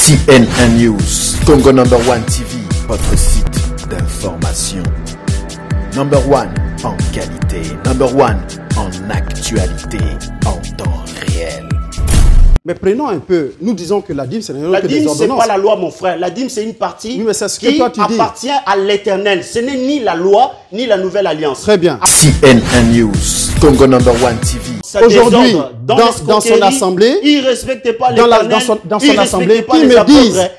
CNN News, Congo number 1 TV, votre site d'information. Number 1 en qualité, number 1 en actualité, en temps réel. Mais prenons un peu, nous disons que la dîme, c'est rien que des ordonnances. La dîme, ce n'est pas la loi, mon frère. La dîme, c'est une partie qui appartient à l'Éternel. Ce n'est ni la loi, ni la nouvelle alliance. Très bien. CNN News, Congo number 1 TV. Aujourd'hui, dans son assemblée, il ne respectait pas l'Éternel. Dans son assemblée, ils me disent,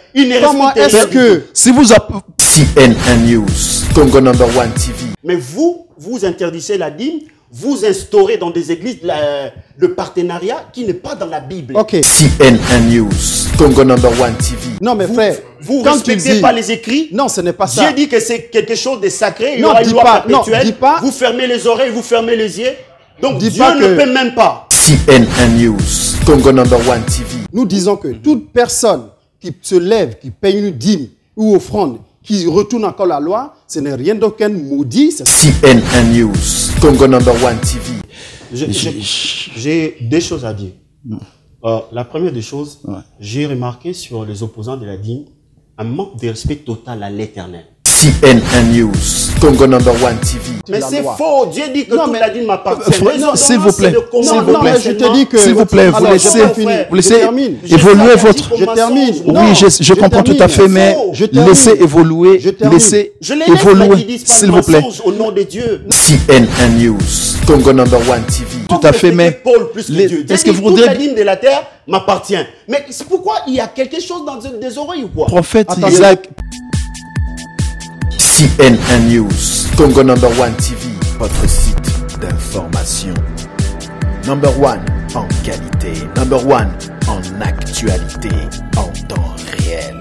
comment est-ce que... Si vous CNN News, Congo number 1 TV. Mais vous interdisez la dîme. Vous instaurez dans des églises le partenariat qui n'est pas dans la Bible. Ok. CNN News, Congo number 1 TV. Non, mais frère, vous ne respectez pas les écrits. Non, ce n'est pas ça. Dieu dit que c'est quelque chose de sacré. Il y non, aura une loi perpétuelle. dis pas. Vous fermez les oreilles, vous fermez les yeux. Donc Dieu ne peut même pas. CNN News, Congo number 1 TV. Nous disons que toute personne qui se lève, qui paye une dîme ou offrande, qui retourne encore la loi, ce n'est rien d'aucun maudit. CNN News, Congo number 1 TV. J'ai deux choses à dire. La première des choses, j'ai remarqué sur les opposants de la dîme un manque de respect total à l'Éternel. CNN News, Congo number 1 TV. Mais c'est faux. Dieu dit que toute la dîme m'appartient. Non, s'il vous plaît. Non, mais je te dis que... S'il vous plaît, vous laissez évoluer votre... Je termine. Oui, je comprends tout à fait, mais laissez évoluer. Laissez évoluer, s'il vous plaît. Au nom de Dieu. CNN News, Congo number 1 TV. Tout à fait, mais... Est-ce que vous voudrez... Toute la dîme de la terre m'appartient. Mais pourquoi il y a quelque chose dans des oreilles ou quoi? Prophète Isaac... CNN News, Congo number 1 TV, votre site d'information. Number 1 en qualité, number 1 en actualité, en temps réel.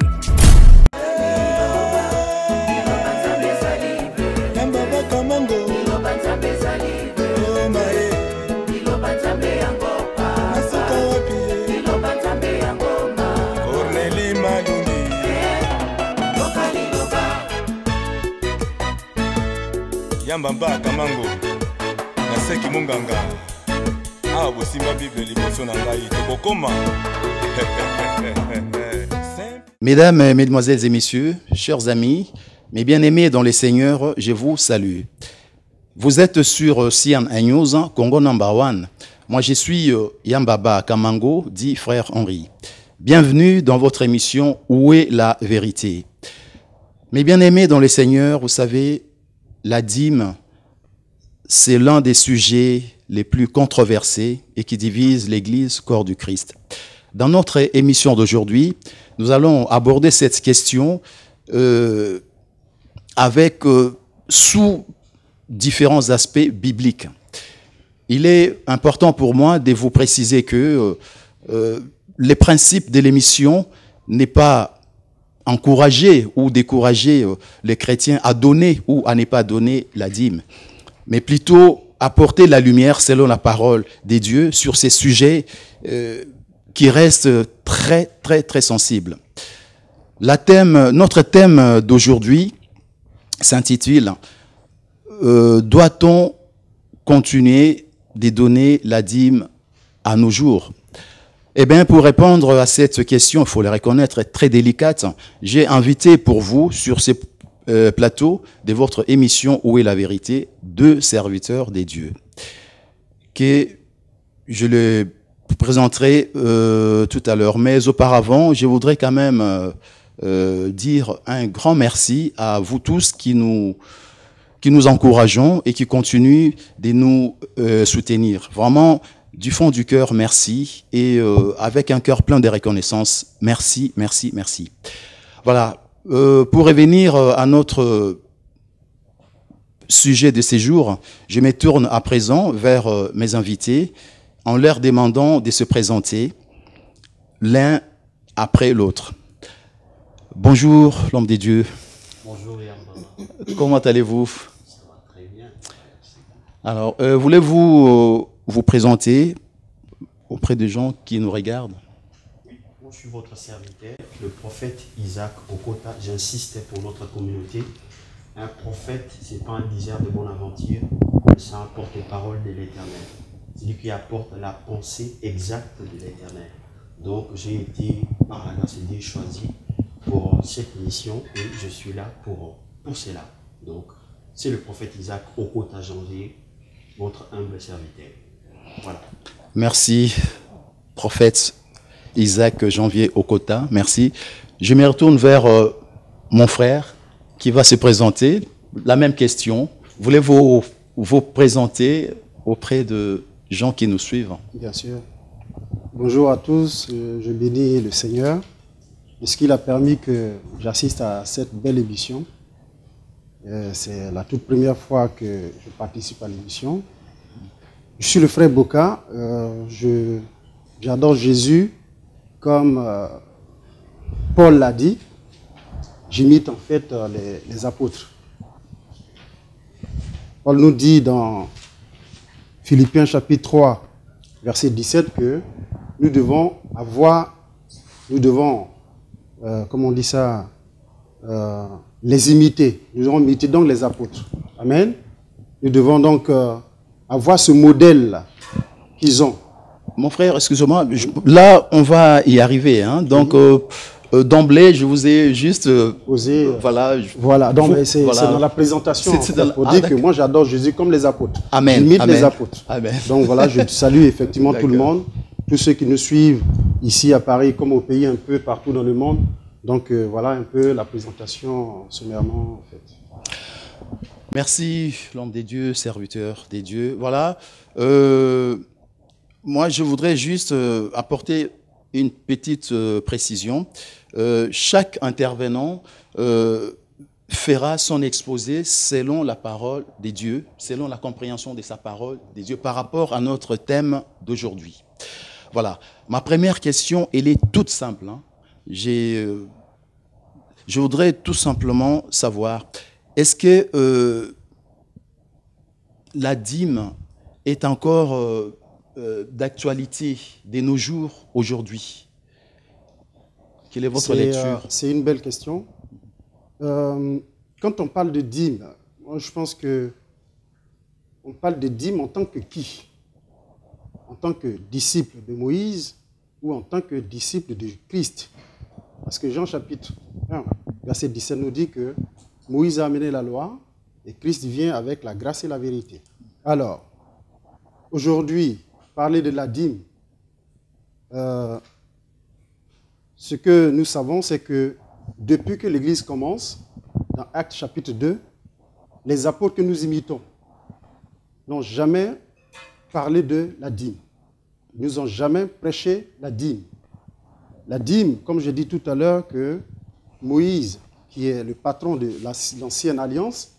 Yambamba kamango naseki munganga awa bosimba bible liboso na ngai tokokoma. Mesdames, Mesdemoiselles et Messieurs, chers amis, mes bien-aimés dans les Seigneurs, je vous salue. Vous êtes sur CNN News, Congo number 1. Moi, je suis Yambaba Kamango, dit Frère Henri. Bienvenue dans votre émission Où est la vérité? Mes bien-aimés dans les Seigneurs, vous savez, la dîme, c'est l'un des sujets les plus controversés et qui divise l'Église, corps du Christ. Dans notre émission d'aujourd'hui, nous allons aborder cette question avec sous différents aspects bibliques. Il est important pour moi de vous préciser que les principes de l'émission n'est pas encourager ou décourager les chrétiens à donner ou à ne pas donner la dîme, mais plutôt apporter la lumière selon la parole des dieux sur ces sujets qui restent très, très, très sensibles. Notre thème d'aujourd'hui s'intitule « Doit-on continuer de donner la dîme à nos jours ?» Eh bien, pour répondre à cette question, il faut le reconnaître, très délicate, j'ai invité pour vous, sur ce plateau de votre émission Où est la vérité, deux serviteurs des dieux, que je les présenterai tout à l'heure. Mais auparavant, je voudrais quand même dire un grand merci à vous tous qui nous encourageons et qui continuent de nous soutenir. Vraiment, du fond du cœur, merci. Et avec un cœur plein de reconnaissance, merci, merci, merci. Voilà. Pour revenir à notre sujet de séjour, je me tourne à présent vers mes invités en leur demandant de se présenter l'un après l'autre. Bonjour, l'homme des dieux. Bonjour, Yamba. Comment allez-vous? Ça va très bien. Alors, voulez-vous vous présenter auprès des gens qui nous regardent? Oui, moi je suis votre serviteur, le prophète Isaac Okota. J'insiste pour notre communauté. Un prophète, ce n'est pas un diseur de bonne aventure, mais c'est un porte-parole de l'Éternel. C'est lui qui apporte la pensée exacte de l'Éternel. Donc j'ai été par la grâce de Dieu, choisi pour cette mission et je suis là pour cela. Donc, c'est le prophète Isaac Okota Janvier, votre humble serviteur. Voilà. Merci, prophète Isaac Janvier Okota. Merci. Je me retourne vers mon frère qui va se présenter. La même question. Voulez-vous vous présenter auprès de gens qui nous suivent? Bien sûr. Bonjour à tous. Je bénis le Seigneur de ce qu'il a permis que j'assiste à cette belle émission. C'est la toute première fois que je participe à l'émission. Je suis le frère Boka. J'adore Jésus comme Paul l'a dit. J'imite en fait les apôtres. Paul nous dit dans Philippiens chapitre 3, verset 17 que nous devons comment on dit ça, les imiter. Nous devons imiter donc les apôtres. Amen. Nous devons donc avoir ce modèle qu'ils ont. Mon frère, excusez-moi, là on va y arriver. Hein, donc d'emblée, je vous ai juste osé. Voilà. Donc c'est dans la présentation pour dire que moi j'adore Jésus comme les apôtres. Amen. J'imite les apôtres. Amen. Donc voilà, je salue effectivement tout le monde, tous ceux qui nous suivent ici à Paris comme au pays, un peu partout dans le monde. Donc voilà un peu la présentation sommairement en fait. Merci l'homme des dieux, serviteur des dieux. Voilà. Moi je voudrais juste apporter une petite précision. Chaque intervenant fera son exposé selon la parole des dieux, selon la compréhension de sa parole des dieux par rapport à notre thème d'aujourd'hui. Voilà. Ma première question, elle est toute simple. Hein. Je voudrais tout simplement savoir, est-ce que la dîme est encore d'actualité de nos jours aujourd'hui? Quelle est votre lecture? C'est une belle question. Quand on parle de dîme, moi je pense que on parle de dîme en tant que qui? En tant que disciple de Moïse ou en tant que disciple de Christ? Parce que Jean chapitre 1, verset 17 nous dit que Moïse a amené la loi et Christ vient avec la grâce et la vérité. Alors, aujourd'hui, parler de la dîme, ce que nous savons, c'est que depuis que l'Église commence, dans Actes chapitre 2, les apôtres que nous imitons n'ont jamais parlé de la dîme. Ils nous ont jamais prêché la dîme. La dîme, comme j'ai dit tout à l'heure, que Moïse, qui est le patron de l'ancienne alliance,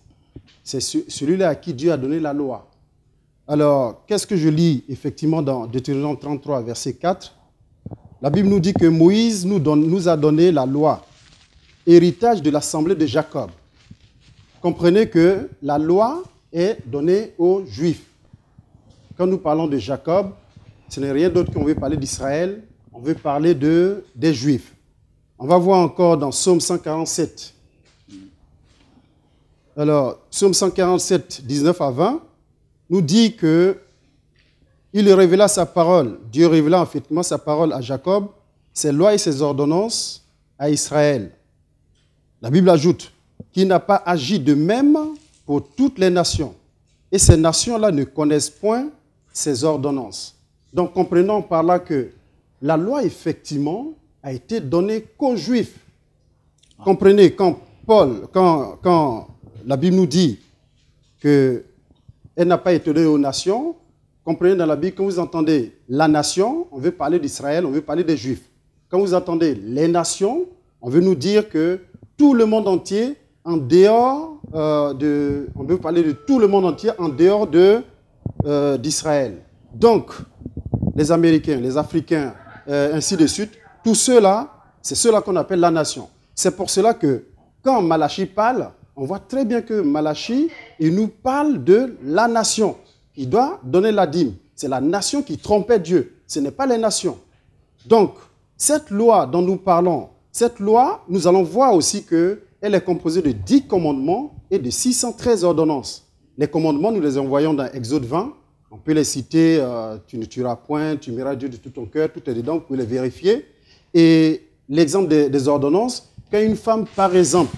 c'est celui-là à qui Dieu a donné la loi. Alors, qu'est-ce que je lis effectivement dans Deutéronome 33, verset 4? La Bible nous dit que Moïse nous a donné la loi, héritage de l'assemblée de Jacob. Comprenez que la loi est donnée aux Juifs. Quand nous parlons de Jacob, ce n'est rien d'autre qu'on veut parler d'Israël, on veut parler des Juifs. On va voir encore dans Psaume 147. Alors, Psaume 147, 19 à 20, nous dit que il révéla sa parole. Dieu révéla effectivement sa parole à Jacob, ses lois et ses ordonnances à Israël. La Bible ajoute qu'il n'a pas agi de même pour toutes les nations. Et ces nations-là ne connaissent point ses ordonnances. Donc comprenons par là que la loi, effectivement, a été donnée qu'aux Juifs. Comprenez, quand la Bible nous dit qu'elle n'a pas été donnée aux nations, comprenez dans la Bible, quand vous entendez la nation, on veut parler d'Israël, on veut parler des Juifs. Quand vous entendez les nations, on veut nous dire que tout le monde entier, en dehors on veut parler de tout le monde entier en dehors d'Israël. Donc, les Américains, les Africains, ainsi de suite, tous ceux-là, c'est ceux-là qu'on appelle la nation. C'est pour cela que quand Malachi parle, on voit très bien que Malachi, il nous parle de la nation qui doit donner la dîme. C'est la nation qui trompait Dieu. Ce n'est pas les nations. Donc, cette loi dont nous parlons, cette loi, nous allons voir aussi qu'elle est composée de 10 commandements et de 613 ordonnances. Les commandements, nous les envoyons dans Exode 20. On peut les citer, tu ne tueras point, tu aimeras Dieu de tout ton cœur, tout est dedans, vous pouvez les vérifier. Et l'exemple des ordonnances. Quand une femme, par exemple,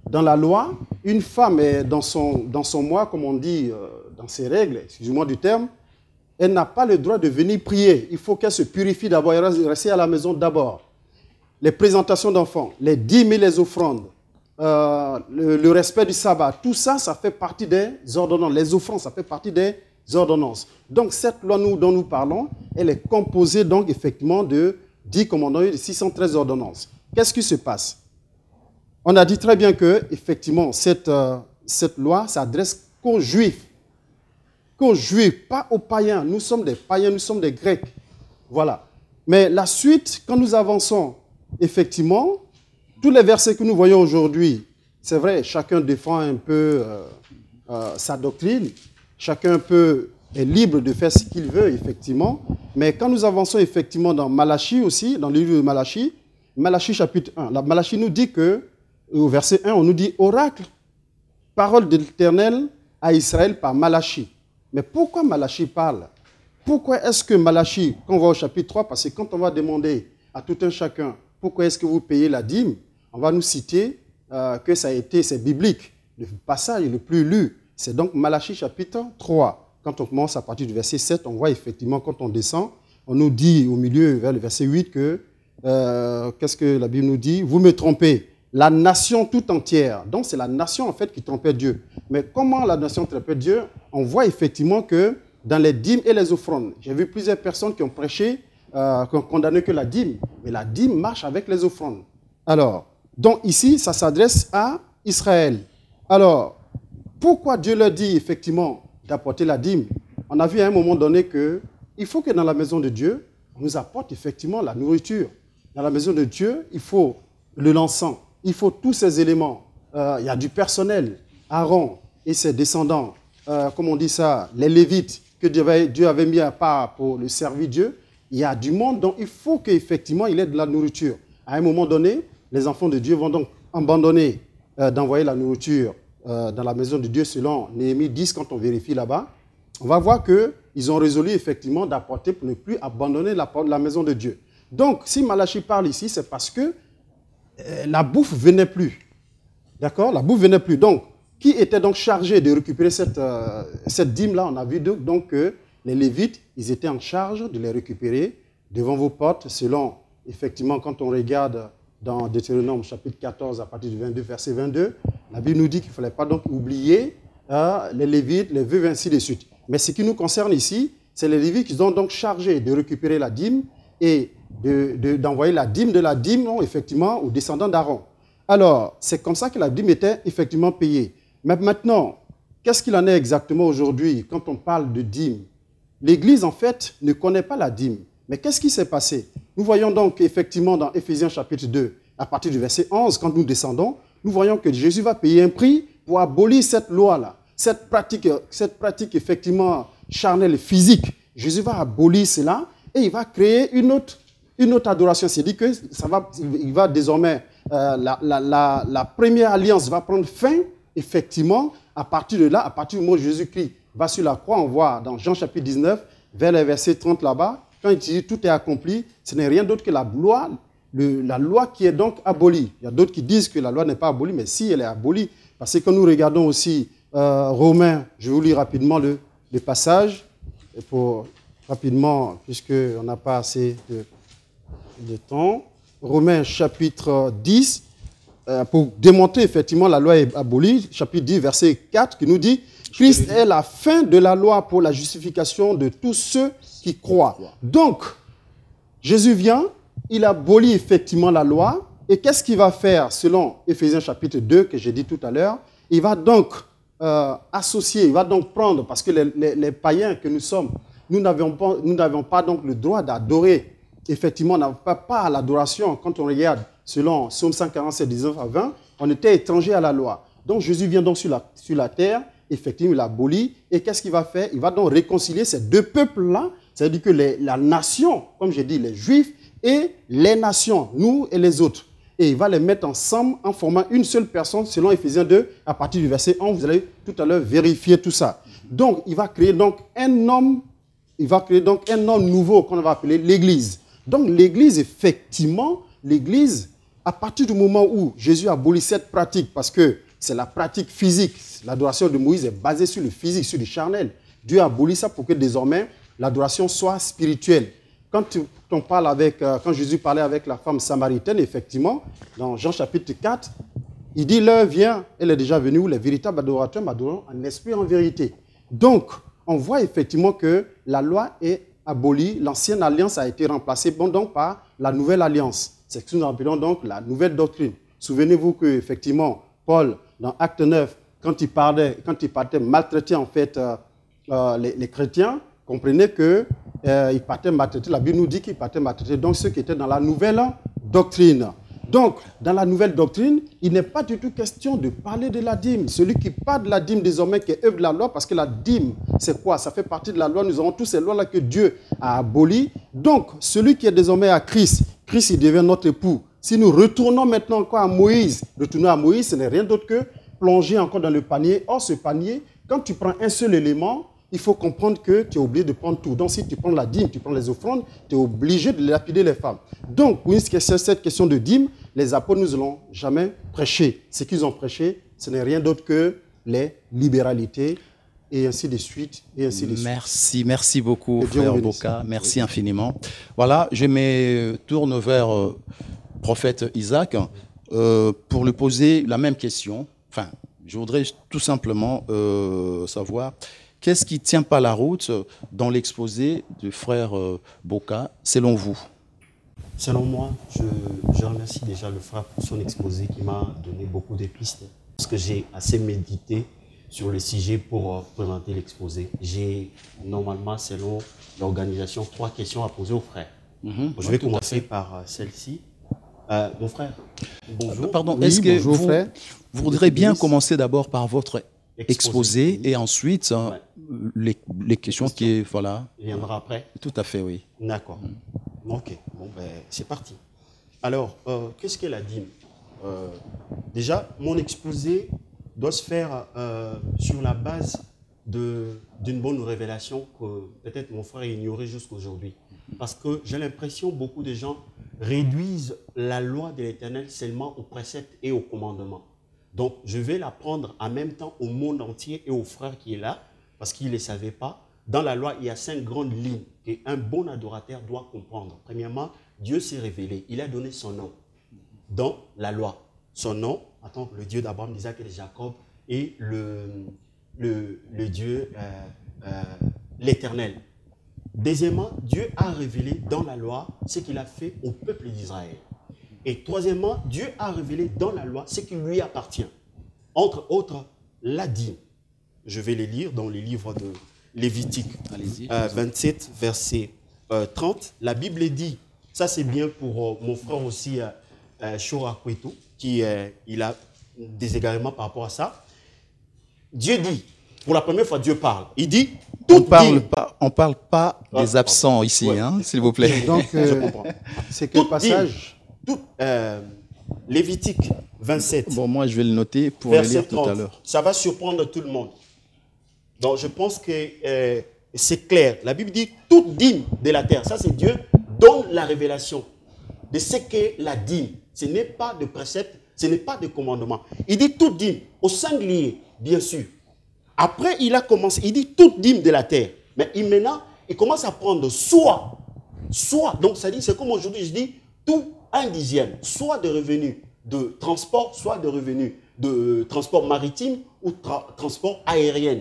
dans la loi, une femme est dans son mois, comme on dit, dans ses règles, excusez-moi du terme, elle n'a pas le droit de venir prier. Il faut qu'elle se purifie d'abord, elle reste à la maison d'abord. Les présentations d'enfants, les dîmes et les offrandes, le respect du sabbat, tout ça, ça fait partie des ordonnances. Les offrandes, ça fait partie des ordonnances. Donc, cette loi dont nous parlons, elle est composée donc effectivement de 10 commandements et de 613 ordonnances. Qu'est-ce qui se passe? On a dit très bien que, effectivement, cette loi s'adresse qu'aux Juifs. Qu'aux Juifs, pas aux païens. Nous sommes des païens, nous sommes des Grecs. Voilà. Mais la suite, quand nous avançons, effectivement, tous les versets que nous voyons aujourd'hui, c'est vrai, chacun défend un peu sa doctrine, chacun est libre de faire ce qu'il veut, effectivement. Mais quand nous avançons, effectivement, dans Malachie aussi, dans le livre de Malachie, Malachie chapitre 1, la Malachie nous dit que, au verset 1, on nous dit « Oracle, parole de l'Éternel à Israël par Malachie ». Mais pourquoi Malachie parle? Pourquoi est-ce que Malachie, quand on va au chapitre 3, parce que quand on va demander à tout un chacun pourquoi est-ce que vous payez la dîme, on va nous citer que c'est biblique. Le passage le plus lu, c'est donc Malachie chapitre 3. Quand on commence à partir du verset 7, on voit effectivement, quand on descend, on nous dit au milieu, vers le verset 8, que qu'est-ce que la Bible nous dit? Vous me trompez. La nation tout entière. Donc, c'est la nation, en fait, qui trompait Dieu. Mais comment la nation trompait Dieu? On voit effectivement que dans les dîmes et les offrandes, j'ai vu plusieurs personnes qui ont prêché, qui ont condamné que la dîme. Mais la dîme marche avec les offrandes. Alors, donc ici, ça s'adresse à Israël. Alors, pourquoi Dieu leur dit effectivement d'apporter la dîme? On a vu à un moment donné qu'il faut que dans la maison de Dieu, on nous apporte effectivement la nourriture. Dans la maison de Dieu, il faut l'encens. Il faut tous ces éléments. Il y a du personnel. Aaron et ses descendants, comme on dit ça, les Lévites, que Dieu avait mis à part pour le servir Dieu. Il y a du monde, donc il faut qu'effectivement il ait de la nourriture. À un moment donné, les enfants de Dieu vont donc abandonner d'envoyer la nourriture dans la maison de Dieu selon Néhémie 10, quand on vérifie là-bas. On va voir qu'ils ont résolu effectivement d'apporter pour ne plus abandonner la maison de Dieu. Donc, si Malachie parle ici, c'est parce que la bouffe ne venait plus. D'accord? La bouffe ne venait plus. Donc, qui était donc chargé de récupérer cette dîme-là? On a vu donc que les Lévites, ils étaient en charge de les récupérer devant vos portes, selon, effectivement, quand on regarde dans Deutéronome chapitre 14, à partir du 22, verset 22, la Bible nous dit qu'il ne fallait pas donc oublier les Lévites, les veuves, ainsi de suite. Mais ce qui nous concerne ici, c'est les Lévites qui sont donc chargés de récupérer la dîme et d'envoyer la dîme non, effectivement, aux descendants d'Aaron. Alors, c'est comme ça que la dîme était effectivement payée. Mais maintenant, qu'est-ce qu'il en est exactement aujourd'hui quand on parle de dîme? L'Église, en fait, ne connaît pas la dîme. Mais qu'est-ce qui s'est passé? Nous voyons donc effectivement dans Éphésiens chapitre 2, à partir du verset 11, quand nous descendons, nous voyons que Jésus va payer un prix pour abolir cette loi-là, cette pratique effectivement charnelle, physique. Jésus va abolir cela et il va créer une autre adoration. C'est-à-dire qu'il va désormais, la première alliance va prendre fin, effectivement, à partir de là, à partir du moment où Jésus-Christ va sur la croix, on voit dans Jean chapitre 19, vers le verset 30 là-bas, quand il dit tout est accompli, ce n'est rien d'autre que la loi qui est donc abolie. Il y a d'autres qui disent que la loi n'est pas abolie, mais si elle est abolie, parce que quand nous regardons aussi Romains, je vous lis rapidement le passage, rapidement, puisqu'on n'a pas assez de temps. Romains chapitre 10, pour démontrer effectivement la loi est abolie, chapitre 10, verset 4, qui nous dit « Christ est la fin de la loi pour la justification de tous ceux qui croient. » Donc, Jésus vient, il abolit effectivement la loi, et qu'est-ce qu'il va faire selon Éphésiens chapitre 2, que j'ai dit tout à l'heure? Il va donc associer, il va donc prendre, parce que les païens que nous sommes, nous n'avions pas donc le droit d'adorer. Effectivement, on n'a pas part à l'adoration. Quand on regarde selon Psaume 147, 19 à 20, on était étranger à la loi. Donc Jésus vient donc sur la terre, effectivement, il abolit. Et qu'est-ce qu'il va faire? Il va donc réconcilier ces deux peuples-là, c'est-à-dire que la nation, comme j'ai dit, les Juifs et les nations, nous et les autres. Et il va les mettre ensemble en formant une seule personne, selon Éphésiens 2, à partir du verset 11. Vous allez tout à l'heure vérifier tout ça. Donc, il va créer donc un homme nouveau qu'on va appeler l'Église. Donc, l'Église, effectivement, l'Église, à partir du moment où Jésus abolit cette pratique, parce que c'est la pratique physique, l'adoration de Moïse est basée sur le physique, sur le charnel. Dieu a aboli ça pour que désormais l'adoration soit spirituelle. Quand Jésus parlait avec la femme samaritaine, effectivement, dans Jean chapitre 4, il dit, l'heure vient, elle est déjà venue, où les véritables adorateurs m'adoreront en esprit et en vérité. Donc, on voit effectivement que la loi est abolie, l'ancienne alliance a été remplacée donc par la nouvelle alliance. C'est ce que nous appelons donc la nouvelle doctrine. Souvenez-vous que effectivement, Paul, dans Acte 9, quand il partait maltraiter en fait les chrétiens, comprenez qu'il partait maltraiter, la Bible nous dit qu'il partait maltraiter donc ceux qui étaient dans la nouvelle doctrine. Donc, dans la nouvelle doctrine, il n'est pas du tout question de parler de la dîme. Celui qui parle de la dîme désormais, qui est œuvre de la loi, parce que la dîme, c'est quoi? Ça fait partie de la loi. Nous avons tous ces lois-là que Dieu a abolies. Donc, celui qui est désormais à Christ, Christ, il devient notre époux. Si nous retournons maintenant encore à Moïse, retourner à Moïse, ce n'est rien d'autre que plonger encore dans le panier. Or, ce panier, quand tu prends un seul élément, il faut comprendre que tu es obligé de prendre tout. Donc, si tu prends la dîme, tu prends les offrandes, tu es obligé de lapider les femmes. Donc, oui, c'est cette question de dîme, les apôtres nous l'ont jamais prêché. Ce qu'ils ont prêché, ce n'est rien d'autre que les libéralités, et ainsi de suite, et ainsi de suite. Merci beaucoup, frère Boka. Merci infiniment. Voilà, je me tourne vers prophète Isaac pour lui poser la même question. Enfin, je voudrais tout simplement savoir qu'est-ce qui ne tient pas la route dans l'exposé du frère Boka, selon vous? Selon moi, je remercie déjà le frère pour son exposé qui m'a donné beaucoup de pistes. Parce que j'ai assez médité sur le sujet pour présenter l'exposé. J'ai normalement, selon l'organisation, 3 questions à poser au frère. Je vais commencer par celle-ci. Mon frère, bonjour. Pardon, oui, est-ce que bonjour, frère. Vous voudrez bien commencer d'abord par votre exposé et ensuite les questions qui... Voilà. Il viendra après? Tout à fait, oui. D'accord. Ok, bon, ben, c'est parti. Alors, qu'est-ce qu'est la dîme? Déjà, mon exposé doit se faire sur la base d'une bonne révélation que peut-être mon frère ignorait jusqu'à aujourd'hui. Parce que j'ai l'impression que beaucoup de gens réduisent la loi de l'Éternel seulement aux préceptes et aux commandements. Donc, je vais l'apprendre en même temps au monde entier et aux frères qui est là, parce qu'ils ne le savaient pas. Dans la loi, il y a 5 grandes lignes qu'un bon adorateur doit comprendre. Premièrement, Dieu s'est révélé. Il a donné son nom dans la loi. Son nom, en tant que le Dieu d'Abraham, d'Isaac et de Jacob, et le Dieu, l'Éternel. Deuxièmement, Dieu a révélé dans la loi ce qu'il a fait au peuple d'Israël. Et troisièmement, Dieu a révélé dans la loi ce qui lui appartient. Entre autres, la dîme. Je vais les lire dans les livres de Lévitique 27, verset 30. La Bible dit, ça c'est bien pour mon frère aussi, Shora Kweto, qui il a des égarements par rapport à ça. Dieu dit, pour la première fois Dieu parle, il dit, on parle pas des absents ici, ouais, hein, s'il vous plaît. Donc, je comprends. C'est quel passage? Lévitique 27. Bon, moi je vais le noter pour le lire 30, tout à l'heure. Ça va surprendre tout le monde. Donc je pense que c'est clair. La Bible dit toute dîme de la terre. Ça c'est Dieu donne la révélation de ce qu'est la dîme. Ce n'est pas de précepte, ce n'est pas de commandement. Il dit toute dîme, au singulier, bien sûr. Après il a commencé, il dit toute dîme de la terre. Mais maintenant, il commence à prendre soit. Donc ça dit, c'est comme aujourd'hui je dis tout 1/10, soit de revenus de transport, soit de revenus de transport maritime ou transport aérien.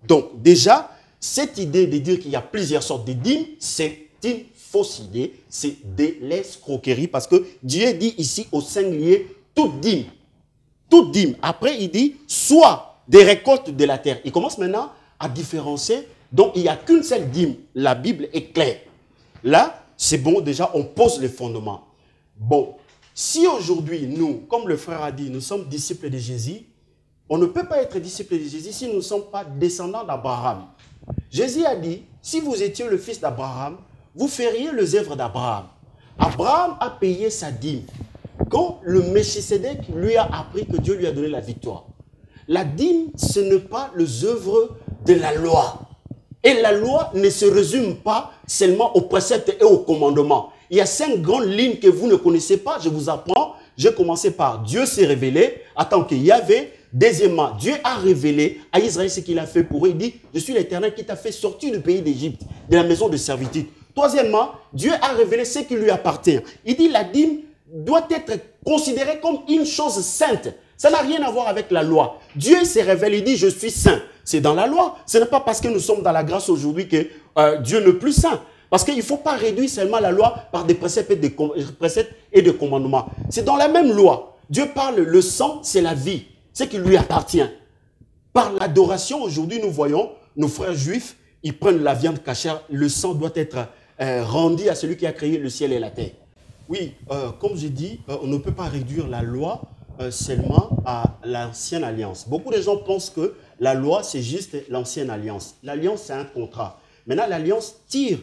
Donc déjà, cette idée de dire qu'il y a plusieurs sortes de dîmes, c'est une fausse idée, c'est de l'escroquerie parce que Dieu dit ici au singulier toute dîme. Toute dîme. Après, il dit soit des récoltes de la terre. Il commence maintenant à différencier. Donc, il n'y a qu'une seule dîme. La Bible est claire. Là, c'est bon, déjà, on pose les fondements. Bon, si aujourd'hui, nous, comme le frère a dit, nous sommes disciples de Jésus, on ne peut pas être disciples de Jésus si nous ne sommes pas descendants d'Abraham. Jésus a dit, si vous étiez le fils d'Abraham, vous feriez les œuvres d'Abraham. Abraham a payé sa dîme. Quand le Melchisédek lui a appris que Dieu lui a donné la victoire. La dîme, ce n'est pas les œuvres de la loi. Et la loi ne se résume pas seulement aux préceptes et aux commandements. Il y a 5 grandes lignes que vous ne connaissez pas. Je vous apprends. J'ai commencé par Dieu s'est révélé en tant que Yahvé. Deuxièmement, Dieu a révélé à Israël ce qu'il a fait pour eux. Il dit, je suis l'Éternel qui t'a fait sortir du pays d'Égypte, de la maison de servitude. Troisièmement, Dieu a révélé ce qui lui appartient. Il dit, la dîme doit être considérée comme une chose sainte. Ça n'a rien à voir avec la loi. Dieu se révèle, il dit, je suis saint. C'est dans la loi. Ce n'est pas parce que nous sommes dans la grâce aujourd'hui que Dieu n'est plus saint. Parce qu'il ne faut pas réduire seulement la loi par des préceptes et des commandements. C'est dans la même loi. Dieu parle, le sang, c'est la vie. Ce qui lui appartient. Par l'adoration, aujourd'hui, nous voyons nos frères juifs, ils prennent la viande cachère, le sang doit être rendu à celui qui a créé le ciel et la terre. Oui, comme j'ai dit, on ne peut pas réduire la loi seulement à l'ancienne alliance. Beaucoup de gens pensent que la loi, c'est juste l'ancienne alliance. L'alliance, c'est un contrat. Maintenant, l'alliance tire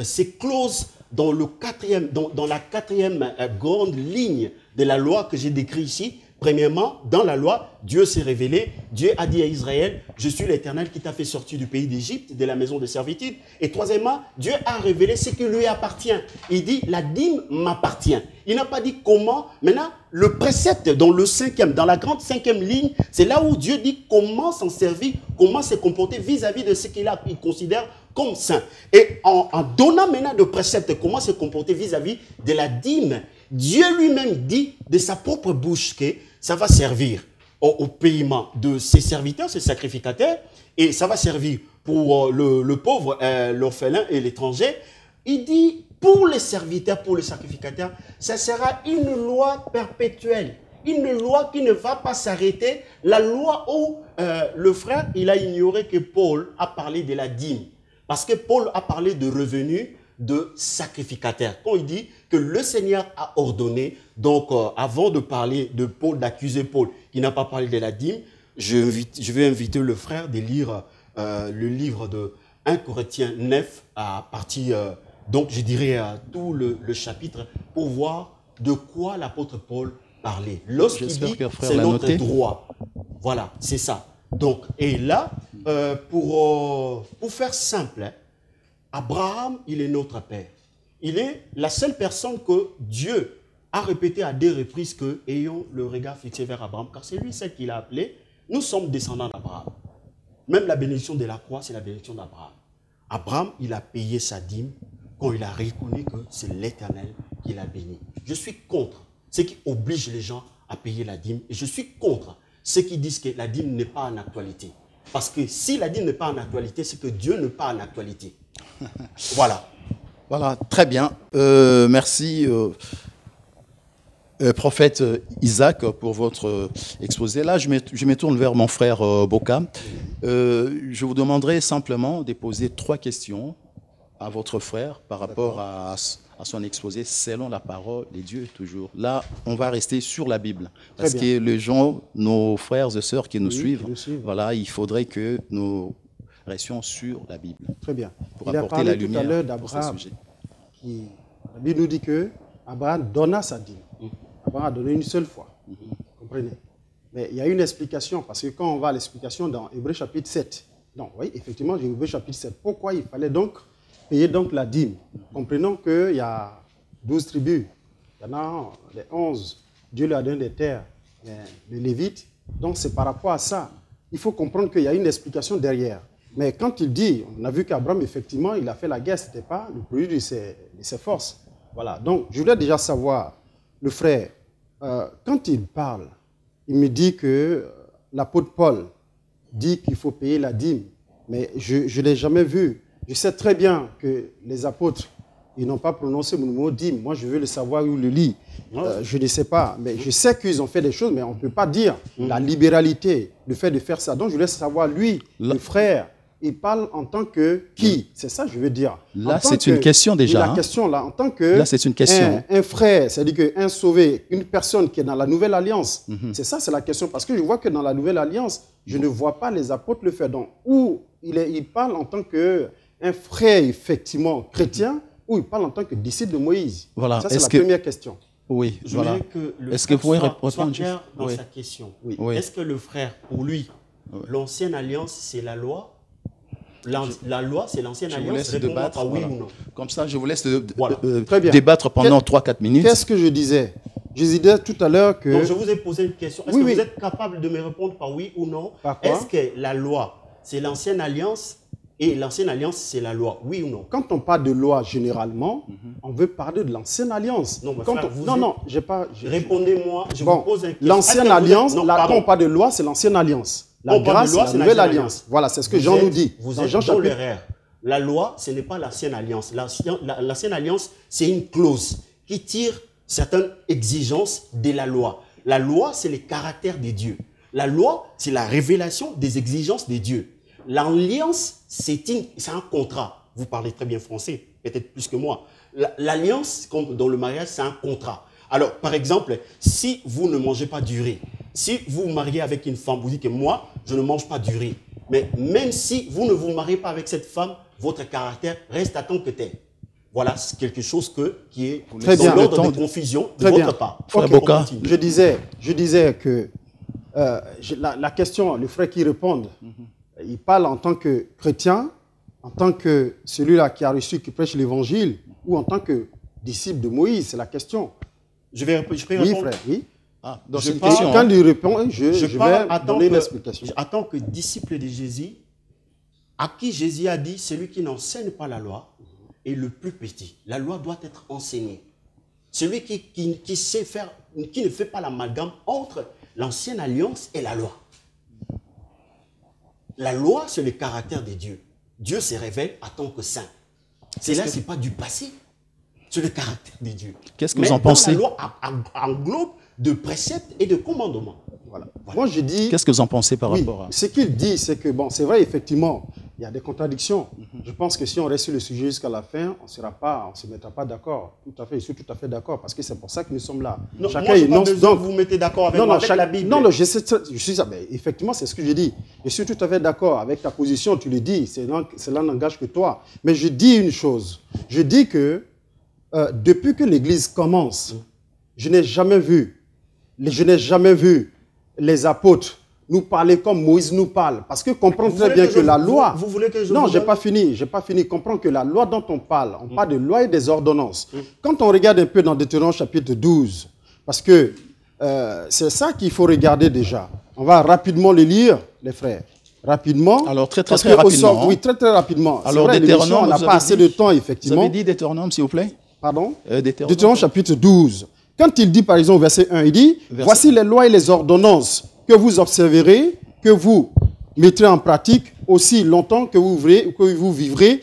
ses clauses dans la quatrième grande ligne de la loi que j'ai décrite ici. Premièrement, dans la loi, Dieu s'est révélé. Dieu a dit à Israël, je suis l'Éternel qui t'a fait sortir du pays d'Égypte, de la maison de servitude. Et troisièmement, Dieu a révélé ce qui lui appartient. Il dit, la dîme m'appartient. Il n'a pas dit comment. Maintenant, le précepte dans la grande 5e ligne, c'est là où Dieu dit comment s'en servir, comment se comporter vis-à-vis de ce qu'il considère comme saint. Et en donnant maintenant de préceptes, comment se comporter vis-à-vis de la dîme, Dieu lui-même dit de sa propre bouche que ça va servir au paiement de ses serviteurs, ses sacrificateurs, et ça va servir pour le pauvre, l'orphelin et l'étranger. Il dit, pour les serviteurs, pour les sacrificateurs, ça sera une loi perpétuelle, une loi qui ne va pas s'arrêter, la loi où le frère, il a ignoré que Paul a parlé de la dîme, parce que Paul a parlé de revenus de sacrificateurs. Quand il dit que le Seigneur a ordonné, donc avant de parler de Paul, d'accuser Paul qui n'a pas parlé de la dîme, je vais inviter le frère de lire le livre de 1 Corinthiens 9 à partir, donc je dirais tout le chapitre pour voir de quoi l'apôtre Paul parlait. Lorsqu'il dit c'est notre droit. Voilà, c'est ça. Donc, et là, pour faire simple, hein, Abraham, il est notre père. Il est la seule personne que Dieu a répété à 2 reprises que ayons le regard fixé vers Abraham, car c'est lui celle qu'il a appelé. Nous sommes descendants d'Abraham. Même la bénédiction de la croix, c'est la bénédiction d'Abraham. Abraham, il a payé sa dîme quand il a reconnu que c'est l'Éternel qui l'a béni. Je suis contre ce qui oblige les gens à payer la dîme et je suis contre ceux qui disent que la dîme n'est pas en actualité. Parce que si la dîme n'est pas en actualité, c'est que Dieu n'est pas en actualité. Voilà. Voilà, très bien. Merci, prophète Isaac, pour votre exposé. Là, je me tourne vers mon frère Boka. Je vous demanderai simplement de poser 3 questions à votre frère par rapport à son exposé selon la parole de Dieu toujours. Là, on va rester sur la Bible. Parce que les gens, nos frères et sœurs qui nous suivent, voilà, il faudrait que nous restions sur la Bible. Très bien. Pour Il apporter la lumière tout à l'heure d'Abraham. La Bible nous dit que Abraham donna sa dîme. Abraham a donné une seule fois. Comprenez? Mais il y a une explication, parce que quand on va à l'explication dans Hébreux chapitre 7, donc oui, effectivement, j'ai Hébreux chapitre 7. Pourquoi il fallait donc payer donc la dîme? Comprenons qu'il y a 12 tribus. Il y en a les 11. Dieu leur a donné des terres, les Lévites. Donc c'est par rapport à ça. Il faut comprendre qu'il y a une explication derrière. Mais quand il dit, on a vu qu'Abraham, effectivement, il a fait la guerre, ce n'était pas le produit de ses forces. Voilà. Donc, je voulais déjà savoir, le frère, quand il parle, il me dit que l'apôtre Paul dit qu'il faut payer la dîme. Mais je ne l'ai jamais vu. Je sais très bien que les apôtres, ils n'ont pas prononcé le mot dîme. Moi, je veux le savoir où le lit. Je ne sais pas. Mais je sais qu'ils ont fait des choses, mais on ne peut pas dire la libéralité, le fait de faire ça. Donc, je voulais savoir, lui, le frère, il parle en tant que qui? C'est ça que je veux dire. Là, c'est une question déjà. La question, là, en tant que là, c'est une question. Un frère, c'est-à-dire qu'un sauvé, une personne qui est dans la nouvelle alliance. C'est ça, c'est la question. Parce que je vois que dans la nouvelle alliance, je ne vois pas les apôtres le faire. Donc, où il parle en tant qu'un frère, effectivement, chrétien, ou il parle en tant que disciple de Moïse. Voilà. Ça, c'est la première question. Oui, je voilà. voulais que le Est-ce que vous pouvez répondre soit clair dans sa question. Oui. Est-ce que le frère, pour lui, l'ancienne alliance, c'est la loi? la loi, c'est l'ancienne Je vous alliance. laisse Réponds-moi débattre. par oui Voilà. ou non. Comme ça, je vous laisse Voilà. Très bien. débattre pendant 3-4 minutes. Qu'est-ce que je disais? Je disais tout à l'heure que... Donc, je vous ai posé une question. Est-ce Oui, que oui. vous êtes capable de me répondre par oui ou non? Par quoi? Est-ce que la loi, c'est l'ancienne alliance et l'ancienne alliance, c'est la loi? Oui ou non? Quand on parle de loi généralement, on veut parler de l'ancienne alliance. Non, mais Quand frère, on- vous non, êtes- non, j'ai pas... Répondez-moi, je Bon, vous pose une question. l'ancienne Est-ce que vous êtes- alliance, Non, là, pardon. quand on parle de loi, c'est l'ancienne alliance. La On parle de grâce, loi, la c'est nouvelle l'ancienne alliance. alliance. Voilà, c'est ce que Vous Jean êtes- nous dit. Vous Dans êtes Jean dans chapitre... l'erreur. La loi, ce n'est pas l'ancienne alliance. L'ancienne alliance, c'est une clause qui tire certaines exigences de la loi. La loi, c'est le caractère de Dieu. La loi, c'est la révélation des exigences de Dieu. L'alliance, c'est un contrat. Vous parlez très bien français, peut-être plus que moi. L'alliance, comme dans le mariage, c'est un contrat. Alors, par exemple, si vous ne mangez pas du riz, si vous vous mariez avec une femme, vous dites que moi, je ne mange pas du riz. Mais même si vous ne vous mariez pas avec cette femme, votre caractère reste à tant que tel. Voilà, c'est quelque chose qui est Très dans bien. l'ordre Le de temps- confusion de Très bien. votre part. Frère Ok, Boka. on continue. Je disais que la question, le frère qui répond, il parle en tant que chrétien, en tant que celui-là qui a reçu, qui prêche l'évangile, ou en tant que disciple de Moïse, c'est la question. Je peux Oui, répondre. frère, oui. Ah, donc Je c'est une parle- question. Quand hein. il répond, je parle vais donner une explication. en tant que disciple de Jésus, à qui Jésus a dit, celui qui n'enseigne pas la loi est le plus petit. La loi doit être enseignée. Celui qui sait faire, qui ne fait pas l'amalgame entre l'ancienne alliance et la loi. La loi, c'est le caractère de Dieu. Dieu se révèle en tant que saint. C'est là, ce n'est pas du passé. C'est le caractère de Dieu. Qu'est-ce que Mais vous en pensez? La loi englobe de préceptes et de commandements. Voilà. Moi, je dis... Qu'est-ce que vous en pensez par Oui, rapport à... ce qu'il dit, c'est que, bon, c'est vrai, effectivement, il y a des contradictions. Je pense que si on reste sur le sujet jusqu'à la fin, on ne se mettra pas d'accord. Tout à fait, je suis tout à fait d'accord, parce que c'est pour ça que nous sommes là. Non, Chacun moi, je n'ai pas énonce besoin donc- que vous vous mettez d'accord avec non, moi, non, avec chaque- la Bible. non, non, je suis ça. Mais effectivement, c'est ce que je dis. Je suis tout à fait d'accord avec ta position, tu le dis, cela n'engage que toi. Mais je dis une chose. Je dis que depuis que l'Église commence, je n'ai jamais vu les apôtres nous parler comme Moïse nous parle. Parce que comprendre Vous très voulez bien que que je- la vous- loi... vous voulez que je Non, vous j'ai donne- pas fini. Comprends que la loi dont on parle de loi et des ordonnances. Quand on regarde un peu dans Deutéronome chapitre 12, parce que c'est ça qu'il faut regarder déjà. On va rapidement le lire, les frères. Rapidement. Alors, très Parce que rapidement, au sort- hein. oui, très rapidement. C'est Alors, vrai, l'émission, Deutéronome, on n'a vous pas avez assez dit- de temps, Vous effectivement. avez dit Deutéronome, s'il vous plaît? Pardon Deutéronome. Deutéronome chapitre 12. Quand il dit, par exemple, verset 1, il dit, Verset- voici les lois et les ordonnances que vous observerez, que vous mettrez en pratique aussi longtemps que vous vivrez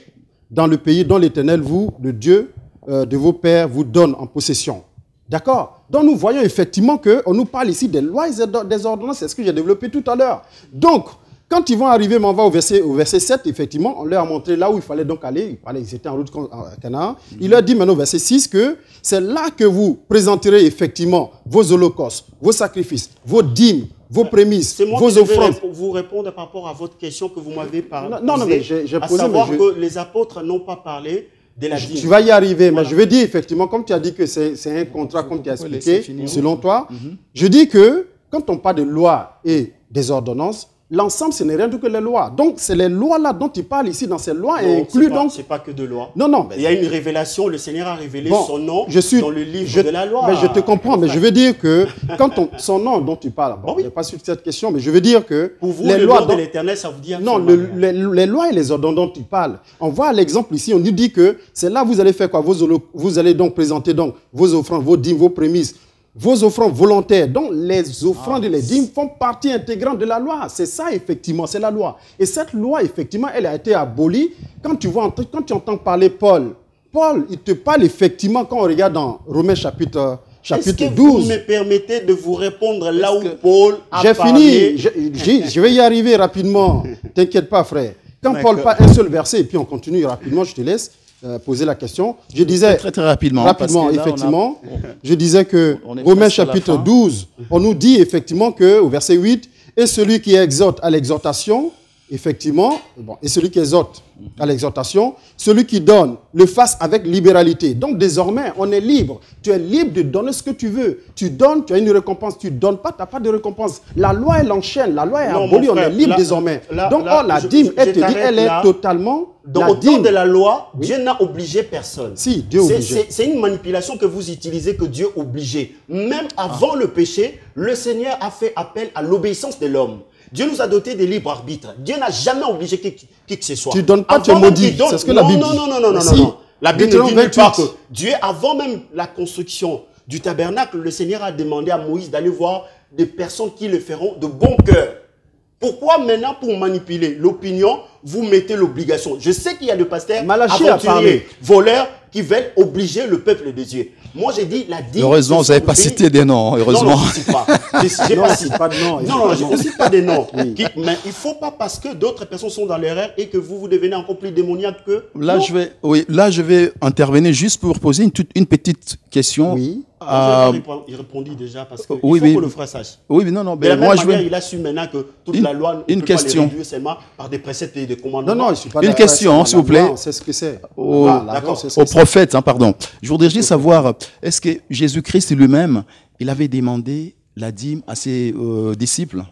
dans le pays dont l'Éternel, vous, le Dieu de vos pères, vous donne en possession. D'accord? Donc nous voyons effectivement qu'on nous parle ici des lois et des ordonnances, c'est ce que j'ai développé tout à l'heure. Donc, quand ils vont arriver, on va au verset 7, effectivement, on leur a montré là où il fallait donc aller. Ils étaient en route à Canaan. Il leur dit maintenant au verset 6 que c'est là que vous présenterez effectivement vos holocaustes, vos sacrifices, vos dîmes, vos prémices, C'est moi vos qui devais offrandes. vous répondre par rapport à votre question que vous m'avez parlé. Non, mais j'ai à posé, savoir mais que les apôtres n'ont pas parlé de la dîme. Tu vas y arriver, Voilà. mais je veux dire effectivement, comme tu as dit que c'est un contrat, comme tu as Vous pouvez expliqué, laisser finir. selon toi, je dis que quand on parle de loi et des ordonnances, l'ensemble, ce n'est rien d'autre que les lois. Donc, c'est les lois-là dont il parle ici, dans ces lois, et Non, inclut c'est pas- donc... c'est pas que de loi. Non, non. Il y a une révélation, le Seigneur a révélé Bon, son nom dans le livre de la loi. Mais je te comprends, mais je veux dire que quand son nom dont tu parles, bon, Oh oui. je n'ai pas sur cette question, mais je veux dire que Pour vous, les le lois nom de dont- l'Éternel, ça vous dit non, absolument rien. les lois et les ordonnances dont tu parles, on voit l'exemple ici, on nous dit que c'est là que vous allez faire quoi? Vous allez donc présenter donc vos offrandes, vos dîmes, vos prémices, vos offrandes volontaires. Donc les offrandes et les dîmes font partie intégrante de la loi. C'est ça, effectivement, c'est la loi. Et cette loi, effectivement, elle a été abolie. Quand tu entends parler Paul, il te parle effectivement, quand on regarde dans Romains chapitre Est-ce que 12. vous me permettez de vous répondre là où Est-ce que- Paul a J'ai parlé? fini. Je vais y arriver rapidement. T'inquiète pas, frère. Quand Paul D'accord. parle un seul verset, et puis on continue rapidement, je te laisse poser la question. Je disais, Très rapidement. rapidement, parce que là, effectivement, je disais que on est Romains presque à la chapitre fin. 12, on nous dit effectivement qu'au verset 8, et celui qui exhorte à l'exhortation, effectivement, bon, et celui qui exhorte à l'exhortation, celui qui donne le fasse avec libéralité. Donc désormais, on est libre. Tu es libre de donner ce que tu veux. Tu donnes, tu as une récompense. Tu ne donnes pas, tu n'as pas de récompense. La loi, elle enchaîne. La loi est abolie, on est libre désormais. Donc la dîme, elle te dit, elle est totalement... Dans le temps de la loi, Dieu n'a obligé personne. Si, Dieu obligé. C'est une manipulation que vous utilisez, que Dieu obligé. Même avant le péché, le Seigneur a fait appel à l'obéissance de l'homme. Dieu nous a doté des libres arbitres. Dieu n'a jamais obligé qui que ce soit. Tu ne donnes pas, tu es maudit. C'est ce que la Bible dit. Non. La Bible ne dit nulle part que Dieu, avant même la construction du tabernacle, le Seigneur a demandé à Moïse d'aller voir des personnes qui le feront de bon cœur. Pourquoi maintenant, pour manipuler l'opinion, vous mettez l'obligation? Je sais qu'il y a des pasteurs aventuriers, voleurs, qui veulent obliger le peuple de Dieu. Moi, j'ai dit la dîme... Heureusement, vous n'avez pas cité des noms. Heureusement. Non, je ne cite pas. Je ne cite pas des noms. Oui. Mais il ne faut pas, parce que d'autres personnes sont dans l'erreur et que vous devenez encore plus démoniaque que... Là, je vais intervenir juste pour poser une petite question. Oui. Il répondit déjà parce qu'il faut que le frère sache. Oui, mais non. De la même manière, il a su maintenant que toute la loi ne peut pas les réduire seulement par des préceptes et des commandements. Non, je suis pas une question, s'il vous plaît. C'est ce que c'est. Au prophète, pardon. Je voudrais juste savoir, est-ce que Jésus-Christ lui-même, il avait demandé la dîme à ses disciples?